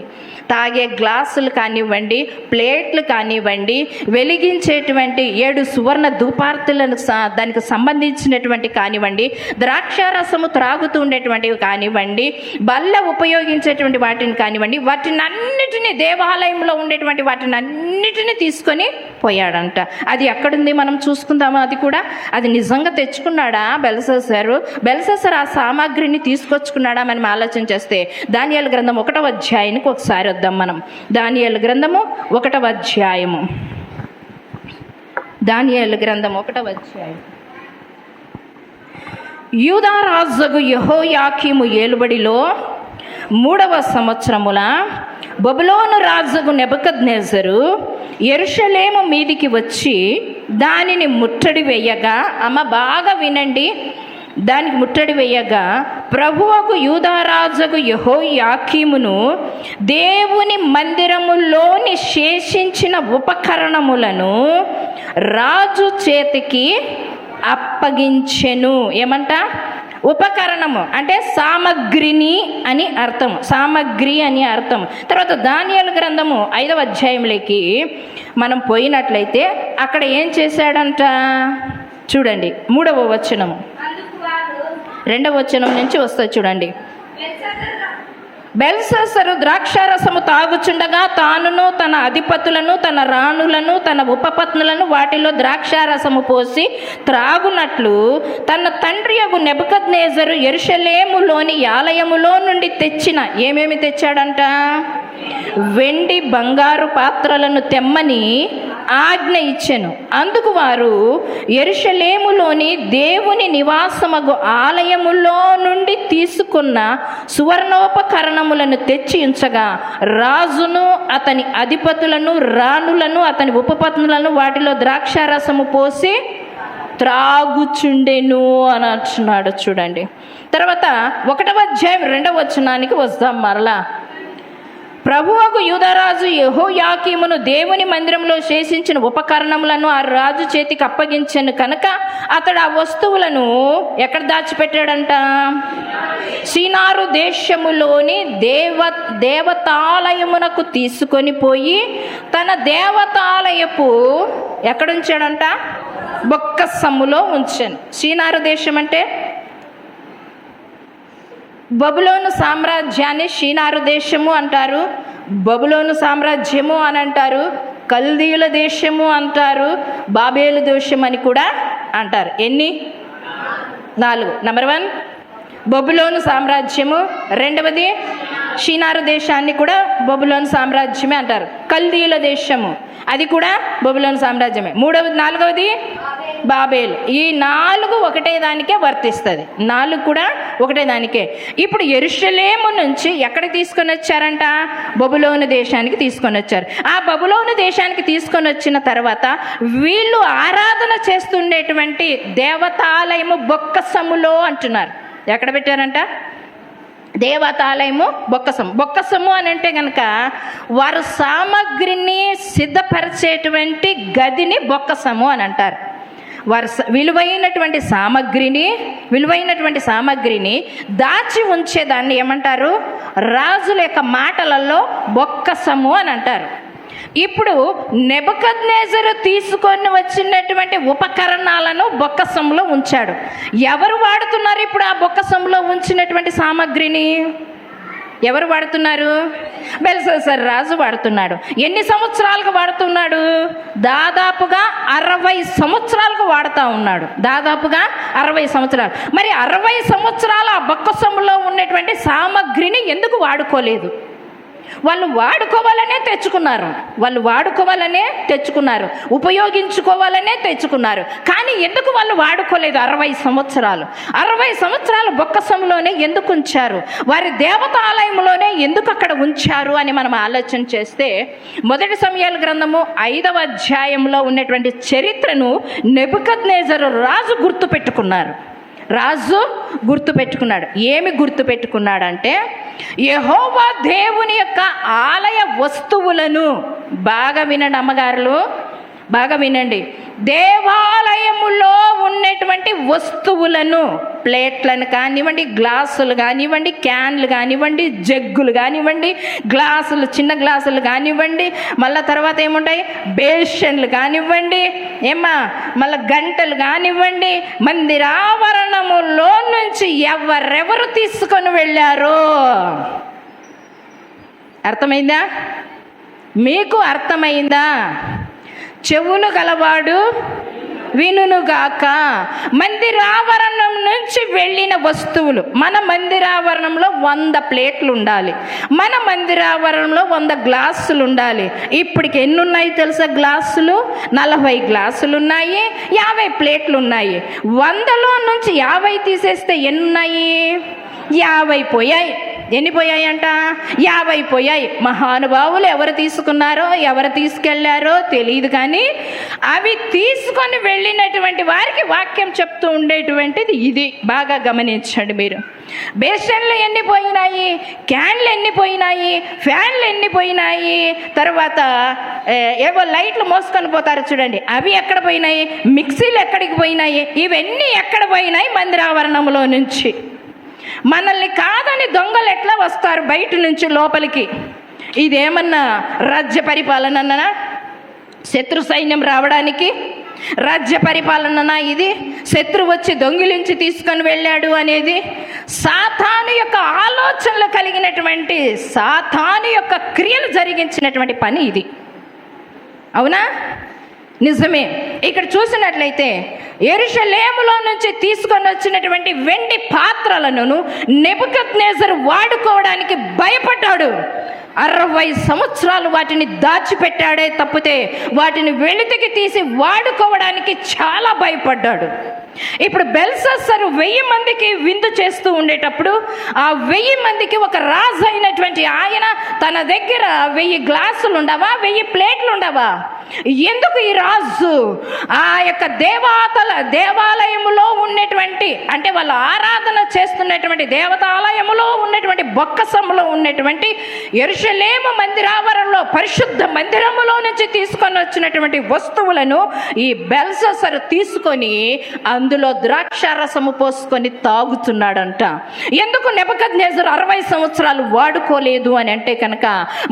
తాగే గ్లాసులు కానివ్వండి, ప్లేట్లు కానివ్వండి, వెలిగించేటువంటి 7 సువర్ణ ధూపార్తులను దానికి సంబంధించినటువంటి కానివ్వండి, ద్రాక్షారసము త్రాగుతూ ఉండేటువంటివి కానివ్వండి, బల్ల ఉపయోగించేటువంటి వాటిని కానివ్వండి, వాటిని అన్నిటినీ దేవాలయంలో ఉండేటువంటి వాటిని అన్నిటినీ తీసుకొని పోయాడంట. అది ఎక్కడుంది మనం చూసుకుందామా? అది కూడా అది నిజంగా తెచ్చుకున్నాడా బెల్షస్సరు? ఆ సామాగ్రిని తీసుకొచ్చుకున్నాడా? మనం ఆలోచన చేస్తే దానియేలు గ్రంథం 1వ అధ్యాయానికి ఒకసారి వద్దాం మనం. దానియేలు గ్రంథము 1వ అధ్యాయము. దానియేలు గ్రంథం 1వ అధ్యాయం. యూదా రాజు యెహోయాకీము ఏలుబడిలో 3వ సంవత్సరముల బబులోను రాజు నెబుకద్నెజరు యెరూషలేము మీదికి వచ్చి దానిని ముట్టడి వేయగా, అమ్మ బాగా వినండి, దానికి ముట్టడి వేయగా ప్రభువకు యూదారాజుకు యెహోయాకీమును దేవుని మందిరములోని శేషించిన ఉపకరణములను రాజు చేతికి అప్పగించెను. ఏమంట? ఉపకరణము అంటే సామగ్రిని అని అర్థం, సామగ్రి అని అర్థం. తర్వాత దానియేలు గ్రంథము 5వ అధ్యాయంలోకి మనం పోయినట్లయితే అక్కడ ఏం చేశాడంట చూడండి. 3వ వచనము, 2వ వచనం నుంచి వస్తుంది చూడండి. బెల్షస్సరు ద్రాక్షారసము తాగుచుండగా తానును తన అధిపతులను తన రాణులను తన ఉపపత్నులను వాటిలో ద్రాక్షారసము పోసి త్రాగునట్లు తన తండ్రి యగు నెబుకద్నెజరు యెరూషలేములోని ఆలయములో నుండి తెచ్చిన ఏమేమి తెచ్చాడంట? వెండి బంగారు పాత్రలను తెమ్మని ఆజ్ఞ ఇచ్చెను. అందుకు వారు యెరూషలేములోని దేవుని నివాసమగు ఆలయములో నుండి తీసుకున్న సువర్ణోపకరణములను తెచ్చి ఉంచగా రాజును అతని అధిపతులను రాణులను అతని ఉపపత్నులను వాటిలో ద్రాక్షారసము పోసి త్రాగుచుండెను అని అంటున్నాడు చూడండి. తర్వాత 1వ అధ్యాయం 2వ వచనానికి వస్తాం మరలా. ప్రభువకు యూదారాజు యెహోయాకీమును దేవుని మందిరంలో శేషించిన ఉపకరణములను ఆ రాజు చేతికి అప్పగించెను కనుక అతడు ఆ వస్తువులను ఎక్కడ దాచిపెట్టాడంట? షీనారు దేశములోని దేవతాలయమునకు తీసుకొని పోయి తన దేవతాలయపు ఎక్కడుంచాడంట? బొక్కసములో ఉంచాను. షీనారు దేశం అంటే బబులోను సామ్రాజ్యాన్ని షీనారు దేశము అంటారు, బబులోను సామ్రాజ్యము అని అంటారు, కల్దీయుల దేశము అంటారు, బాబేలు దేశం అని కూడా అంటారు. ఎన్ని? 4. నంబర్ 1 బబులోను సామ్రాజ్యము, 2వది షీనారు దేశాన్ని కూడా బబులోను సామ్రాజ్యమే అంటారు. కల్దీయుల దేశము అది కూడా బబులోను సామ్రాజ్యమే. 4వది బాబేలు. ఈ 4 ఒకటే దానికే వర్తిస్తుంది. 4 కూడా ఒకటే దానికే. ఇప్పుడు యెరూషలేము నుంచి ఎక్కడికి తీసుకొని వచ్చారంట? బబులోను దేశానికి తీసుకొని వచ్చారు. ఆ బబులోను దేశానికి తీసుకొని వచ్చిన తర్వాత వీళ్ళు ఆరాధన చేస్తుండేటువంటి దేవతాలయము బొక్కసములో అంటున్నారు. ఎక్కడ పెట్టారంట? దేవతాలయము బొక్కసము అని అంటే కనుక వారు సామగ్రిని సిద్ధపరిచేటువంటి గదిని బొక్కసము అని అంటారు. వారు విలువైనటువంటి సామగ్రిని దాచి ఉంచేదాన్ని ఏమంటారు? రాజుల యొక్క మాటలలో బొక్కసము అని అంటారు. ఇప్పుడు నెబుకద్నెజరు తీసుకొని వచ్చినటువంటి ఉపకరణాలను బొక్కసంలో ఉంచాడు. ఎవరు వాడుతున్నారు ఇప్పుడు ఆ బొక్కసంలో ఉంచినటువంటి సామగ్రిని? ఎవరు వాడుతున్నారు? బెల్షస్సరు రాజు వాడుతున్నాడు. ఎన్ని సంవత్సరాలకు వాడుతున్నాడు? దాదాపుగా 60 సంవత్సరాలకు వాడుతూ ఉన్నాడు. దాదాపుగా 60 సంవత్సరాలు. మరి 60 సంవత్సరాల ఆ బొక్కసంలో ఉన్నటువంటి సామగ్రిని ఎందుకు వాడుకోలేదు? వాళ్ళు వాడుకోవాలనే తెచ్చుకున్నారు, ఉపయోగించుకోవాలనే తెచ్చుకున్నారు. కానీ ఎందుకు వాళ్ళు వాడుకోలేదు? 60 సంవత్సరాలు బొక్కసంలోనే ఎందుకు ఉంచారు? వారి దేవతాలయంలోనే ఎందుకు అక్కడ ఉంచారు అని మనం ఆలోచన చేస్తే, మొదటి సమూయేలు గ్రంథము 5వ అధ్యాయంలో ఉన్నటువంటి చరిత్రను నెబుకద్నెజరు రాజు గుర్తుపెట్టుకున్నాడు. ఏమి గుర్తుపెట్టుకున్నాడంటే, యెహోవా దేవుని యొక్క ఆలయ వస్తువులను, బాగా వినండి అమ్మగారులు, బాగా వినండి, దేవాలయములో ఉన్నటువంటి వస్తువులను, ప్లేట్లను కానివ్వండి, గ్లాసులు కానివ్వండి, క్యాన్లు కానివ్వండి, జగ్గులు కానివ్వండి, గ్లాసులు, చిన్న గ్లాసులు కానివ్వండి, మళ్ళీ తర్వాత ఏముంటాయి, బేషన్లు కానివ్వండి, మళ్ళీ గంటలు కానివ్వండి, మందిరావరణములో నుంచి ఎవరెవరు తీసుకొని వెళ్ళారో అర్థమైందా? మీకు అర్థమైందా? చెవులు గలవాడు వినుగాక. మందిరావరణం నుంచి వెళ్ళిన వస్తువులు, మన మందిరావరణంలో 100 ప్లేట్లు ఉండాలి, మన మందిరావరణంలో 100 గ్లాసులు ఉండాలి. ఇప్పటికి ఎన్ని ఉన్నాయి తెలుసా? గ్లాసులు 40 గ్లాసులు ఉన్నాయి, 50 ప్లేట్లు ఉన్నాయి. 100లో నుంచి 50 తీసేస్తే ఎన్ని ఉన్నాయి? 50 పోయాయి. ఎన్ని పోయాయంట? 50 పోయాయి. మహానుభావులు ఎవరు తీసుకున్నారో, ఎవరు తీసుకెళ్లారో తెలియదు, కానీ అవి తీసుకొని వెళ్ళినటువంటి వారికి వాక్యం చెప్తూ ఉండేటువంటిది ఇది. బాగా గమనించండి మీరు. బేషన్లు ఎన్ని పోయినాయి, క్యాన్లు ఎన్ని పోయినాయి, ఫ్యాన్లు ఎన్ని పోయినాయి, తర్వాత ఏవో లైట్లు మోసుకొని పోతారు చూడండి, అవి ఎక్కడ పోయినాయి, మిక్సీలు ఎక్కడికి పోయినాయి, ఇవన్నీ ఎక్కడ పోయినాయి? మందిరావరణంలో నుంచి. మనల్ని కాదని దొంగలు ఎట్లా వస్తారు బయట నుంచి లోపలికి? ఇదేమన్నా రాజ్య పరిపాలననా? శత్రు సైన్యం రావడానికి రాజ్య పరిపాలననా ఇది? శత్రువు వచ్చి దొంగిలించి తీసుకొని వెళ్ళాడు అనేది సాతాను యొక్క ఆలోచనలు కలిగినటువంటి, సాతాను యొక్క క్రియలు జరిగించినటువంటి పని ఇది. అవునా? నిజమే. ఇక్కడ చూసినట్లయితే యెరూషలేములో నుంచి తీసుకొని వచ్చినటువంటి వెండి పాత్రలను నెబుకద్నెజరు వాడుకోవడానికి భయపడ్డాడు. 60 సంవత్సరాలు వాటిని దాచిపెట్టాడే తప్పితే వాటిని వెలితికి తీసి వాడుకోవడానికి చాలా భయపడ్డాడు. ఇప్పుడు బెల్షస్సరు 1000 మందికి విందు చేస్తూ ఉండేటప్పుడు ఆ 1000 మందికి ఒక రాజు అయినటువంటి ఆయన తన దగ్గర 1000 గ్లాసులు ఉండవా, 1000 ప్లేట్లు ఉండవా? ఎందుకు ఈ రాజు ఆ యొక్క దేవాలయములో ఉన్నటువంటి, అంటే వాళ్ళు ఆరాధన చేస్తున్నటువంటి దేవతాలయములో ఉన్నటువంటి బొక్కసములో ఉన్నటువంటి యెరూషలేము మందిరావరణంలో పరిశుద్ధ మందిరములో నుంచి తీసుకొని వచ్చినటువంటి వస్తువులను ఈ బెల్షస్సరు తీసుకొని అందులో ద్రాక్షారసము పోసుకొని తాగుతున్నాడంట. ఎందుకు నెబుకద్నెజరు 60 సంవత్సరాలు వాడుకోలేదు అని అంటే కనుక,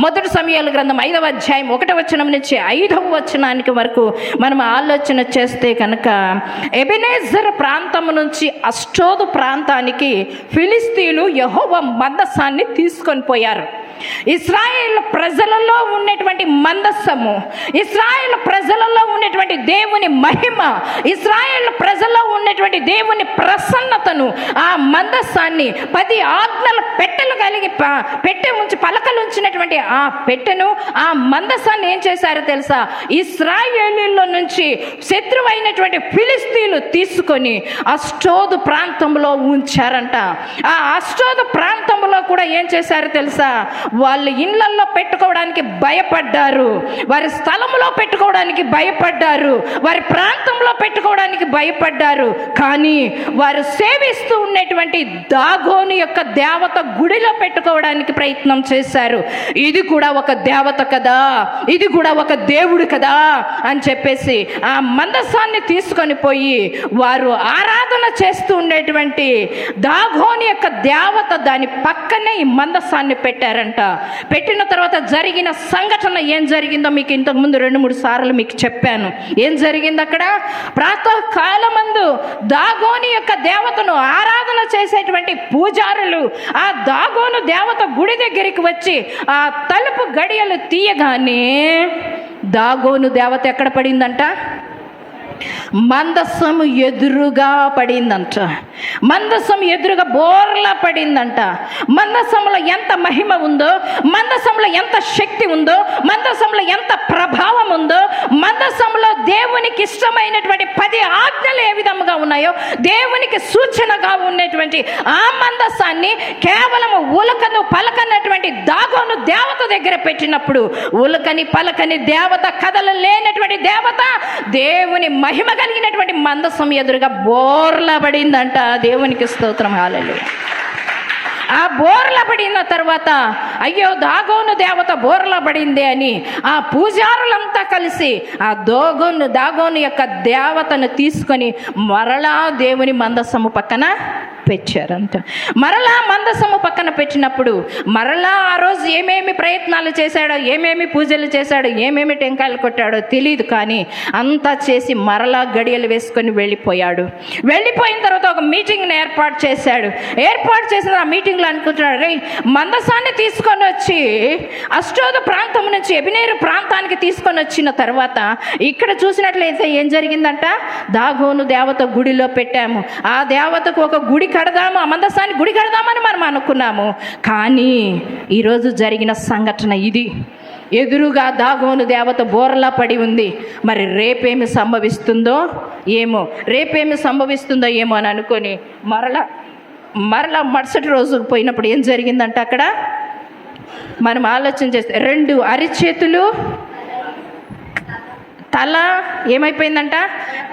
మొదటి సమూయేలు గ్రంథం 5వ అధ్యాయం 1వ వచనం నుంచి 5వ వచనానికి వరకు మనం ఆలోచన చేస్తే కనుక, ఎబెనెజర్ ప్రాంతం నుంచి అష్టోదు ప్రాంతానికి ఫిలిస్తీయులు యెహోవా మందసాన్ని తీసుకొని పోయారు. ఇశ్రాయేలు ప్రజలలో ఉన్నటువంటి మందస్సము, ఇశ్రాయేలు ప్రజలలో ఉన్నటువంటి దేవుని మహిమ, ఇశ్రాయేలు ప్రజల్లో ఉన్నటువంటి దేవుని ప్రసన్నతను, ఆ మందస్సాన్ని 10 ఆజ్ఞల పెట్టెలు కలిగి పలకలు ఉంచినటువంటి ఆ పెట్టెను, ఆ మందస్సాన్ని ఏం చేశారో తెలుసా? ఇశ్రాయేలీలో నుంచి శత్రువైనటువంటి ఫిలిస్తీయులు తీసుకొని అష్టోదు ప్రాంతంలో ఉంచారంట. ఆ అష్టోదు ప్రాంతంలో కూడా ఏం చేశారో తెలుసా? వాళ్ళ ఇళ్లల్లో పెట్టుకోవడానికి భయపడ్డారు, వారి స్థలంలో పెట్టుకోవడానికి భయపడ్డారు, వారి ప్రాంతంలో పెట్టుకోవడానికి భయపడ్డారు. కానీ వారు సేవిస్తూ ఉన్నటువంటి దాగోను యొక్క దేవత గుడిలో పెట్టుకోవడానికి ప్రయత్నం చేశారు. ఇది కూడా ఒక దేవత కదా, ఇది కూడా ఒక దేవుడు కదా అని చెప్పేసి ఆ మందసాన్ని తీసుకొని పోయి వారు ఆరాధన చేస్తూ ఉండేటువంటి దాగోను యొక్క దేవత దాని పక్కనే ఈ మందసాన్ని పెట్టారంట. పెట్టిన తర్వాత జరిగిన సంఘటన ఏం జరిగిందో మీకు ఇంతకుముందు 2-3 సార్లు మీకు చెప్పాను. ఏం జరిగింది అక్కడ? ప్రాతకాలమందు దాగోను యొక్క దేవతను ఆరాధన చేసేటువంటి పూజారులు ఆ దాగోను దేవత గుడి దగ్గరికి వచ్చి ఆ తలుపు గడియలు తీయగానే దాగోను దేవత ఎక్కడ పడిందంట? మందసము ఎదురుగా పడిందంట. మందసం ఎదురుగా బోర్లా పడిందంట. మందసంలో ఎంత మహిమ ఉందో, మందసంలో ఎంత శక్తి ఉందో, మందసంలో ఎంత ప్రభావం ఉందో, మందసంలో దేవునికి ఇష్టమైనటువంటి 10 ఆజ్ఞలు ఏ విధముగా ఉన్నాయో, దేవునికి సూచనగా ఉన్నటువంటి ఆ మందసాన్ని కేవలం ఉలకను పలకనటువంటి దాగోను దేవత దగ్గర పెట్టినప్పుడు, ఉలకని పలకని దేవత, కథలు లేనటువంటి దేవత, దేవుని మహిమ కలిగినటువంటి మందసం ఎదురుగా బోర్లా పడిందంట. దేవునికి స్తోత్రం, హల్లెలూయా. ఆ బోర్ల పడిన తర్వాత అయ్యో దాగోను దేవత బోర్ల పడింది అని ఆ పూజారులంతా కలిసి ఆ దాగోను యొక్క దేవతను తీసుకొని మరలా దేవుని మందసము పక్కన పెట్టారంట. మరలా మందసము పక్కన పెట్టినప్పుడు మరలా ఆ రోజు ఏమేమి ప్రయత్నాలు చేశాడో, ఏమేమి పూజలు చేశాడో, ఏమేమి టెంకాయలు కొట్టాడో తెలియదు, కానీ అంతా చేసి మరలా గడియలు వేసుకొని వెళ్ళిపోయాడు. వెళ్ళిపోయిన తర్వాత ఒక మీటింగ్ని ఏర్పాటు చేశాడు. ఏర్పాటు చేసిన ఆ మీటింగ్లో అనుకుంటున్నాడు, రే మందసాన్ని తీసుకొని వచ్చి అష్టోద ప్రాంతం నుంచి ఎబినేరు ప్రాంతానికి తీసుకొని వచ్చిన తర్వాత ఇక్కడ చూసినట్లయితే ఏం జరిగిందంట, దాగోను దేవత గుడిలో పెట్టాము. ఆ దేవతకు ఒక గుడి కడదాము, ఆ మందసాన్ని గుడి కడదామని మనం అనుకున్నాము. కానీ ఈరోజు జరిగిన సంఘటన ఇది. ఎదురుగా దాగోను దేవత బోర్లా పడి ఉంది. మరి రేపేమి సంభవిస్తుందో ఏమో అని అనుకొని మరలా మరుసటి రోజుకు పోయినప్పుడు ఏం జరిగిందంట, అక్కడ మనం ఆలోచన చేస్తే 2 అరిచేతులు, తల ఏమైపోయిందంట,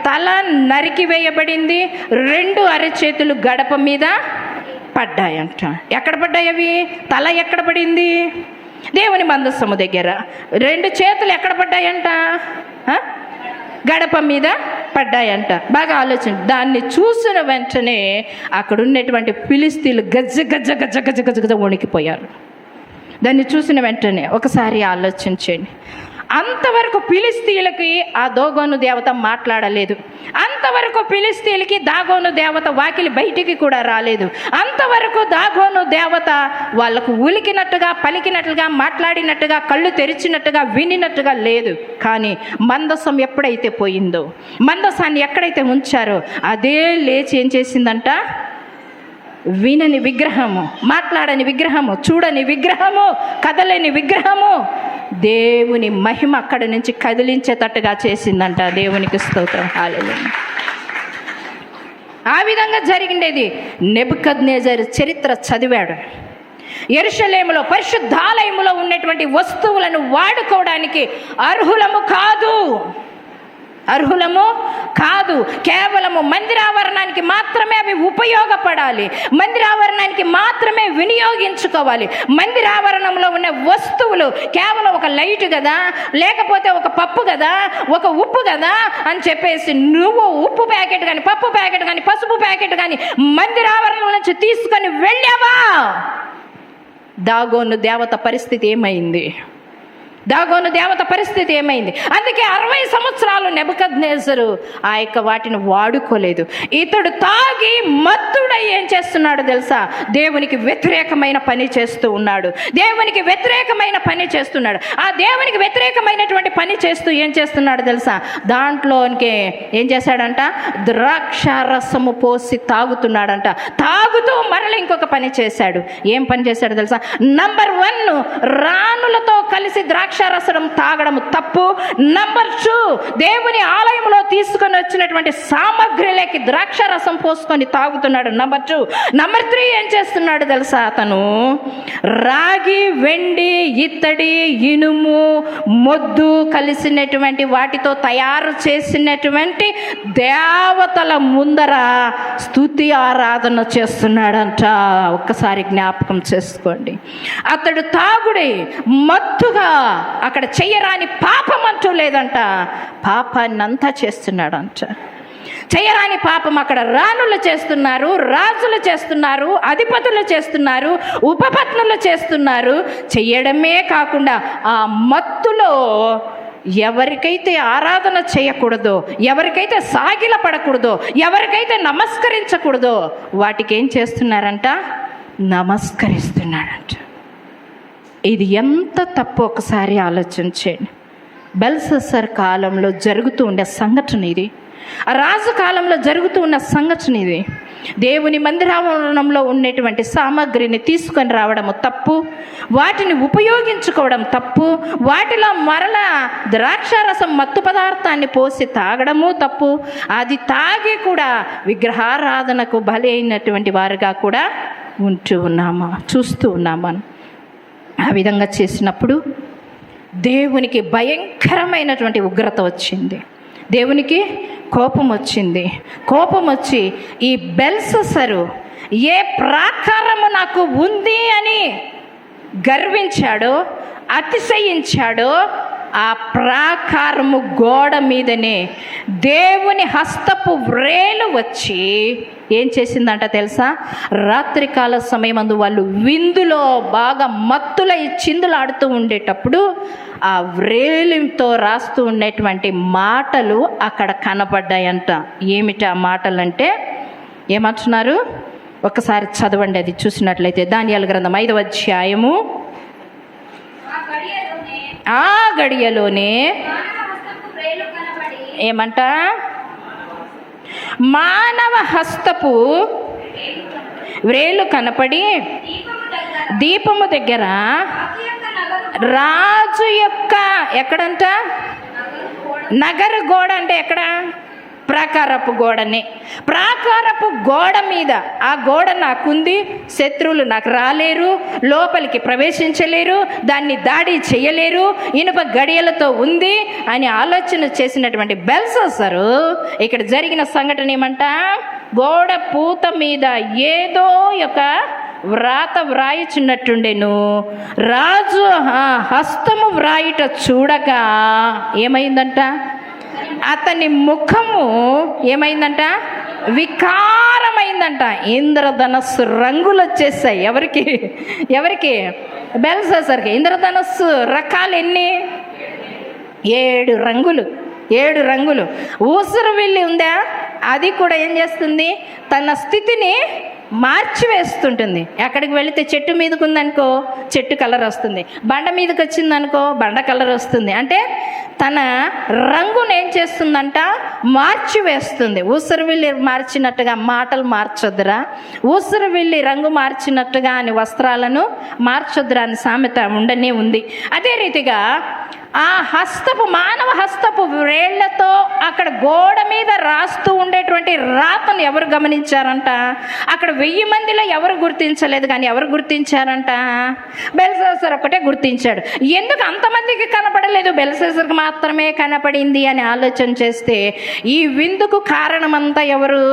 తల నరికి వేయబడింది. 2 అరిచేతులు గడప మీద పడ్డాయంట. ఎక్కడ పడ్డాయి అవి? తల ఎక్కడ పడింది? దేవుని మందసము దగ్గర. 2 చేతులు ఎక్కడ పడ్డాయంట? గడప మీద పడ్డాయంట. బాగా ఆలోచన. దాన్ని చూసిన వెంటనే అక్కడ ఉన్నటువంటి ఫిలిస్తీన్లు గజ్జ గజ్జ గజ్జ గజ్జ గజ్జ గజ్జ వణికిపోయారు. దాన్ని చూసిన వెంటనే ఒకసారి ఆలోచించండి. అంతవరకు ఫిలిస్తీన్లకి ఆ దాగోను దేవత మాట్లాడలేదు. అంతవరకు ఫిలిస్తీన్లకి దాగోను దేవత వాకిలి బయటికి కూడా రాలేదు. అంతవరకు దాగోను దేవత వాళ్ళకు ఉలికినట్టుగా, పలికినట్లుగా, మాట్లాడినట్టుగా, కళ్ళు తెరిచినట్టుగా, వినినట్టుగా లేదు. కానీ మందసం ఎప్పుడైతే పోయిందో, మందసాన్ని ఎక్కడైతే ఉంచారో అదే లేచి ఏం చేసిందంట, వినని విగ్రహము, మాట్లాడని విగ్రహము, చూడని విగ్రహము, కదలేని విగ్రహము దేవుని మహిమ అక్కడి నుంచి కదిలించేటట్టుగా చేసిందంట. దేవునికి స్తోత్రం, హల్లెలూయా. ఆ విధంగా జరిగిండేది. నెబుకద్నెజరు చరిత్ర చదివాడు. యెరూషలేములో పరిశుద్ధాలయములో ఉన్నటువంటి వస్తువులను వాడుకోవడానికి అర్హులము కాదు. కేవలము మందిరావరణానికి మాత్రమే అవి ఉపయోగపడాలి. మందిరావరణానికి మాత్రమే వినియోగించుకోవాలి. మందిరావరణంలో ఉన్న వస్తువులు కేవలం ఒక లైట్ కదా, లేకపోతే ఒక పప్పు కదా, ఒక ఉప్పు కదా అని చెప్పేసి నువ్వు ఉప్పు ప్యాకెట్ కానీ, పప్పు ప్యాకెట్ కానీ, పసుపు ప్యాకెట్ కానీ మందిరావరణం నుంచి తీసుకొని వెళ్ళావా? దాగోను దేవత పరిస్థితి ఏమైంది? అందుకే 60 సంవత్సరాలు నెబుకద్నెజరు ఆ యొక్క వాటిని వాడుకోలేదు. ఇతడు తాగి మత్తుడై ఏం చేస్తున్నాడు తెలుసా? దేవునికి వ్యతిరేకమైన పని చేస్తూ ఉన్నాడు. ఆ దేవునికి వ్యతిరేకమైనటువంటి పని చేస్తూ ఏం చేస్తున్నాడు తెలుసా? దాంట్లోనికి ఏం చేశాడంట, ద్రాక్ష రసము పోసి తాగుతున్నాడంట. తాగుతూ మరల ఇంకొక పని చేశాడు. ఏం పని చేశాడు తెలుసా? నంబర్ 1, రాణులతో కలిసి ద్రాక్షారసం తాగడం తప్పు. నంబర్ 2, దేవుని ఆలయంలో తీసుకొని వచ్చినటువంటి సామగ్రిలోకి ద్రాక్షారసం పోసుకొని తాగుతున్నాడు. నంబర్ 2. నంబర్ 3 ఏం చేస్తున్నాడు తెలుసా? అతను రాగి, వెండి, ఇత్తడి, ఇనుము, మొద్దు కలిసినటువంటి వాటితో తయారు చేసినటువంటి దేవతల ముందర స్తుతి ఆరాధన చేస్తున్నాడంట. ఒక్కసారి జ్ఞాపకం చేసుకోండి. అతడు తాగుడి మత్తుగా అక్కడ చెయ్యరాని పాపం అంటూ లేదంట. పాపాన్ని అంతా చేస్తున్నాడంట. చెయ్యరాని పాపం అక్కడ రాణులు చేస్తున్నారు, రాజులు చేస్తున్నారు, అధిపతులు చేస్తున్నారు, ఉపపత్నులు చేస్తున్నారు. చెయ్యడమే కాకుండా ఆ మత్తులో ఎవరికైతే ఆరాధన చేయకూడదో, ఎవరికైతే సాగిల పడకూడదో, ఎవరికైతే నమస్కరించకూడదో వాటికి ఏం చేస్తున్నారంట? నమస్కరిస్తున్నాడంట. ఇది ఎంత తప్పు ఒకసారి ఆలోచించండి. బెల్షస్సర్ కాలంలో జరుగుతూ ఉండే సంఘటన ఇది. ఆ రాజు కాలంలో జరుగుతూ ఉన్న సంఘటన ఇది. దేవుని మందిరావరణంలో ఉండేటువంటి సామాగ్రిని తీసుకొని రావడము తప్పు, వాటిని ఉపయోగించుకోవడం తప్పు, వాటిలో మరలా ద్రాక్షారసం మత్తు పదార్థాన్ని పోసి తాగడము తప్పు. అది తాగి కూడా విగ్రహారాధనకు బలి అయినటువంటి వారుగా కూడా చూస్తూ ఉన్నాము. ఆ విధంగా చేసినప్పుడు దేవునికి భయంకరమైనటువంటి ఉగ్రత వచ్చింది. దేవునికి కోపం వచ్చి ఈ బెల్షస్సరు ఏ ప్రాకారము నాకు ఉంది అని గర్వించాడో, అతిశయించాడో, ఆ ప్రాకారము గోడ మీదనే దేవుని హస్తపు వ్రేలు వచ్చి ఏం చేసిందంట తెలుసా? రాత్రికాల సమయమందు వాళ్ళు విందులో బాగా మత్తులై చిందులాడుతూ ఉండేటప్పుడు ఆ వ్రేలితో రాస్తూ ఉండేటువంటి మాటలు అక్కడ కనపడ్డాయంట. ఏమిటి ఆ మాటలంటే ఏమంటున్నారు? ఒకసారి చదవండి. అది చూసినట్లయితే దానియేలు గ్రంథం 5వ అధ్యాయము. ఆ గడియలోనే ఏమంట? మానవ హస్తపు వ్రేలు కనపడి దీపము దగ్గర రాజు యొక్క ఎక్కడంట? నగర గోడ అంటే ఎక్కడ? ప్రాకారపు గోడనే. ప్రాకారపు గోడ మీద, ఆ గోడ నాకుంది, శత్రువులు నాకు రాలేరు, లోపలికి ప్రవేశించలేరు, దాన్ని దాడి చేయలేరు, ఇనుప గడియలతో ఉంది అని ఆలోచన చేసినటువంటి బెల్షస్సరు ఇక్కడ జరిగిన సంఘటన ఏమంట? గోడ పూత మీద ఏదో ఒక వ్రాత వ్రాయిచున్నట్టుండెను. రాజు హస్తము వ్రాయిట చూడగా ఏమైందంట? అతని ముఖము ఏమైందంట? వికారమైందంట. ఇంద్రధనస్సు రంగులు వచ్చేసాయి. ఎవరికి? బెల్షస్సర్కి. ఇంద్రధనస్సు రకాలు ఎన్ని? 7 రంగులు. 7 రంగులు. ఊసరు విల్లి ఉందా? అది కూడా ఏం చేస్తుంది? తన స్థితిని మార్చివేస్తుంటుంది. ఎక్కడికి వెళితే చెట్టు మీదకు ఉందనుకో చెట్టు కలర్ వస్తుంది, బండ మీదకి వచ్చిందనుకో బండ కలర్ వస్తుంది. అంటే తన రంగును ఏం చేస్తుందంట? మార్చివేస్తుంది. ఊసరవిల్లి మార్చినట్టుగా మాటలు మార్చొద్దురా, ఊసరవిల్లి రంగు మార్చినట్టుగా అని వస్త్రాలను మార్చొద్దురా అని సామెత ఉండనే ఉంది. అదే రీతిగా ఆ మానవ హస్తపు వ్రేళ్లతో అక్కడ గోడ మీద రాస్తూ ఉండేటువంటి రాతను ఎవరు గమనించారంట? అక్కడ 1000 మందిలో ఎవరు గుర్తించలేదు, కానీ ఎవరు గుర్తించారంట? బెల్షస్సర్ ఒకటే గుర్తించాడు. ఎందుకు అంతమందికి కనపడలేదు, బెల్షస్సర్కి మాత్రమే కనపడింది అని ఆలోచన చేస్తే ఈ విందుకు కారణమంతా ఎవరు?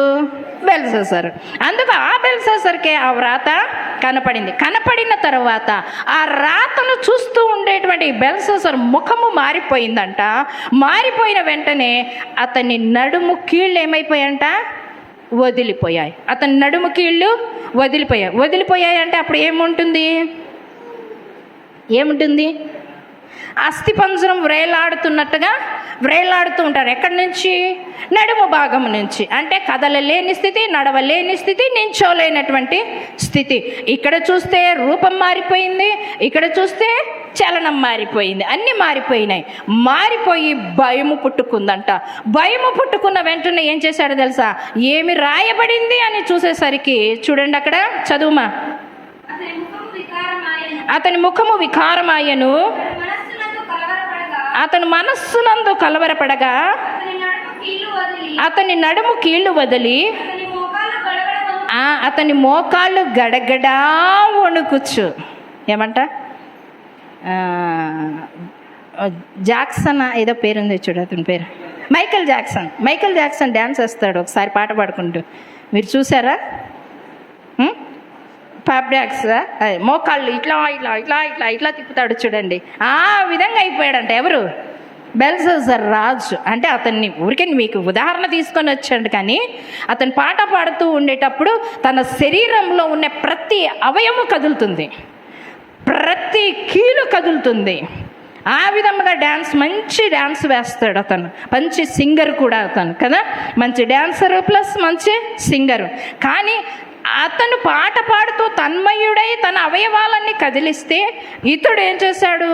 బెల్షస్సర్. అందుకు ఆ బెల్షస్సర్కే ఆ వ్రాత కనపడింది. కనపడిన తర్వాత ఆ రాతను చూస్తూ ఉండేటువంటి బెల్షస్సర్ ముఖము మారిపోయిందంట. మారిపోయిన వెంటనే అతని నడుము కీళ్ళు ఏమైపోయాయంట? వదిలిపోయాయి. అతని నడుము కీళ్ళు వదిలిపోయాయి అంటే అప్పుడు ఏముంటుంది? అస్థిపంజరం వ్రేలాడుతున్నట్టుగా వ్రేలాడుతూ ఉంటారు. ఎక్కడి నుంచి? నడుము భాగం నుంచి. అంటే కదలలేని స్థితి, నడవలేని స్థితి, నించోలేనటువంటి స్థితి. ఇక్కడ చూస్తే రూపం మారిపోయింది, ఇక్కడ చూస్తే చలనం మారిపోయింది, అన్నీ మారిపోయినాయి. మారిపోయి భయము పుట్టుకుందంట. భయము పుట్టుకున్న వెంటనే ఏం చేశాడో తెలుసా? ఏమి రాయబడింది అని చూసేసరికి చూడండి, అక్కడ చదువుమా. అతని ముఖము వికారమాయను, అతని మనస్సునందు కలవరపడగా అతని నడుము కీళ్ళు వదిలి అతని మోకాళ్ళు గడగడా వణుకుచ్చు. ఏమంట? జాక్సన్ ఏదో పేరుంది చూడు, అతని పేరు మైకేల్ జాక్సన్ డ్యాన్స్ వేస్తాడు ఒకసారి పాట పాడుకుంటూ. మీరు చూసారా? పాప్డాక్స్ మోకాళ్ళు ఇట్లా ఇట్లా ఇట్లా ఇట్లా ఇట్లా తిప్పుతాడు చూడండి. ఆ విధంగా అయిపోయాడంట. ఎవరు? బెల్షస్సర్ రాజు. అంటే అతన్ని ఊరికే మీకు ఉదాహరణ తీసుకొని వచ్చాడు, కానీ అతను పాట పాడుతూ ఉండేటప్పుడు తన శరీరంలో ఉన్న ప్రతి అవయము కదులుతుంది, ప్రతి కీలు కదులుతుంది. ఆ విధంగా మంచి డ్యాన్స్ వేస్తాడు అతను. మంచి సింగర్ కూడా అతను కదా, మంచి డ్యాన్సర్ ప్లస్ మంచి సింగరు. కానీ అతను పాట పాడుతూ తన్మయుడై తన అవయవాలన్నీ కదిలిస్తే ఇతడు ఏం చేశాడు?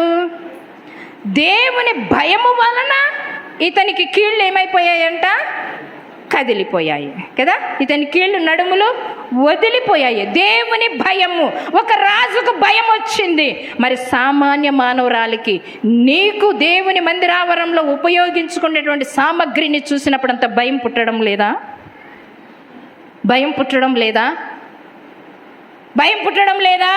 దేవుని భయము వలన ఇతనికి కీళ్ళు ఏమైపోయాయంట? కదిలిపోయాయి కదా. ఇతని కీళ్ళు నడుములు వదిలిపోయాయి. దేవుని భయము. ఒక రాజుకు భయం వచ్చింది. మరి సామాన్య మానవురాలికి నీకు దేవుని మందిరావరంలో ఉపయోగించుకునేటువంటి సామగ్రిని చూసినప్పుడు అంత భయం పుట్టడం లేదా? భయం పుట్టడం లేదా? భయం పుట్టడం లేదా?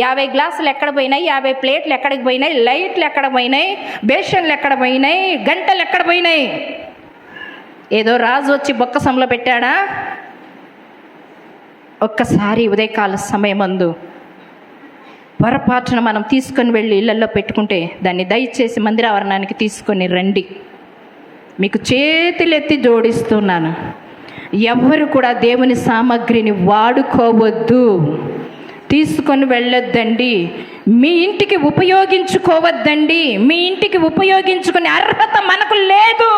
50 గ్లాసులు ఎక్కడ పోయినాయి? 50 ప్లేట్లు ఎక్కడికి పోయినాయి? లైట్లు ఎక్కడ పోయినాయి? బేషన్లు ఎక్కడ పోయినాయి? గంటలు ఎక్కడ పోయినాయి? ఏదో రాజు వచ్చి బొక్కసంలో పెట్టాడా? ఒక్కసారి ఉదయకాల సమయమందు పొరపాటున మనం తీసుకొని వెళ్ళి ఇళ్లలో పెట్టుకుంటే దాన్ని దయచేసి మందిరావరణానికి తీసుకొని రండి. మీకు చేతులెత్తి జోడిస్తున్నాను. ఎవ్వరు కూడా దేవుని సామగ్రిని వాడుకోవద్దు, తీసుకొని వెళ్ళొద్దండి. మీ ఇంటికి ఉపయోగించుకోవద్దండి. మీ ఇంటికి ఉపయోగించుకునే అర్హత మనకు లేదు.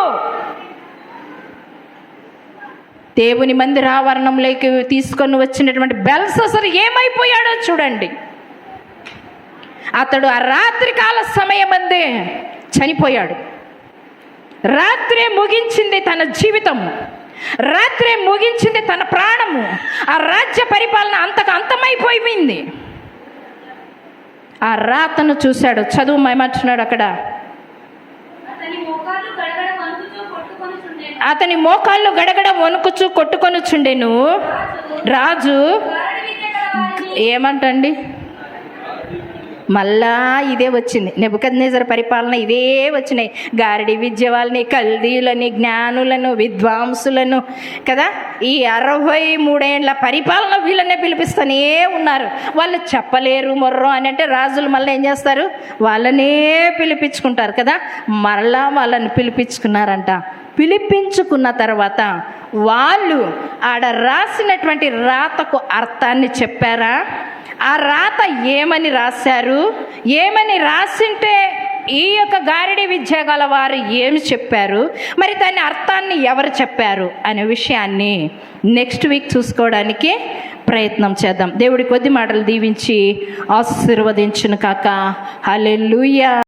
దేవుని మందిరావరణంలోకి తీసుకొని వచ్చినటువంటి బెల్షస్సరు ఏమైపోయాడో చూడండి. అతడు ఆ రాత్రి కాల సమయమందే చనిపోయాడు. రాత్రే ముగించింది తన జీవితము, రాత్రే ముగించింది తన ప్రాణము. ఆ రాజ్య పరిపాలన అంతమైపోయింది. ఆ రాతను చూశాడు. చదువు ఏమంటున్నాడు అక్కడ? అతని మోకాళ్ళు గడగడ వణుకుచూ కొట్టుకొనుచుండెను. రాజు ఏమంటండి? మళ్ళా ఇదే వచ్చింది. నెబుకద్నెజరు పరిపాలన ఇవే వచ్చినాయి. గారడి విద్య వాళ్ళని, కల్దీలని, జ్ఞానులను, విద్వాంసులను కదా. ఈ 63 ఏళ్ల పరిపాలన వీళ్ళనే పిలిపిస్తూనే ఉన్నారు. వాళ్ళు చెప్పలేరు మొర్రో అని అంటే రాజులు మళ్ళీ ఏం చేస్తారు? వాళ్ళనే పిలిపించుకుంటారు కదా. మరలా వాళ్ళని పిలిపించుకున్నారంట. పిలిపించుకున్న తర్వాత వాళ్ళు ఆడ రాసినటువంటి రాతకు అర్థాన్ని చెప్పారా? ఆ రాత ఏమని రాశారు? ఏమని రాసింటే ఈ యొక్క గారడి విద్య గల వారు ఏమి చెప్పారు, మరి దాని అర్థాన్ని ఎవరు చెప్పారు అనే విషయాన్ని నెక్స్ట్ వీక్ చూసుకోవడానికి ప్రయత్నం చేద్దాం. దేవుడి కొద్ది మాటలు దీవించి ఆశీర్వదించును కాక. హల్లెలూయా.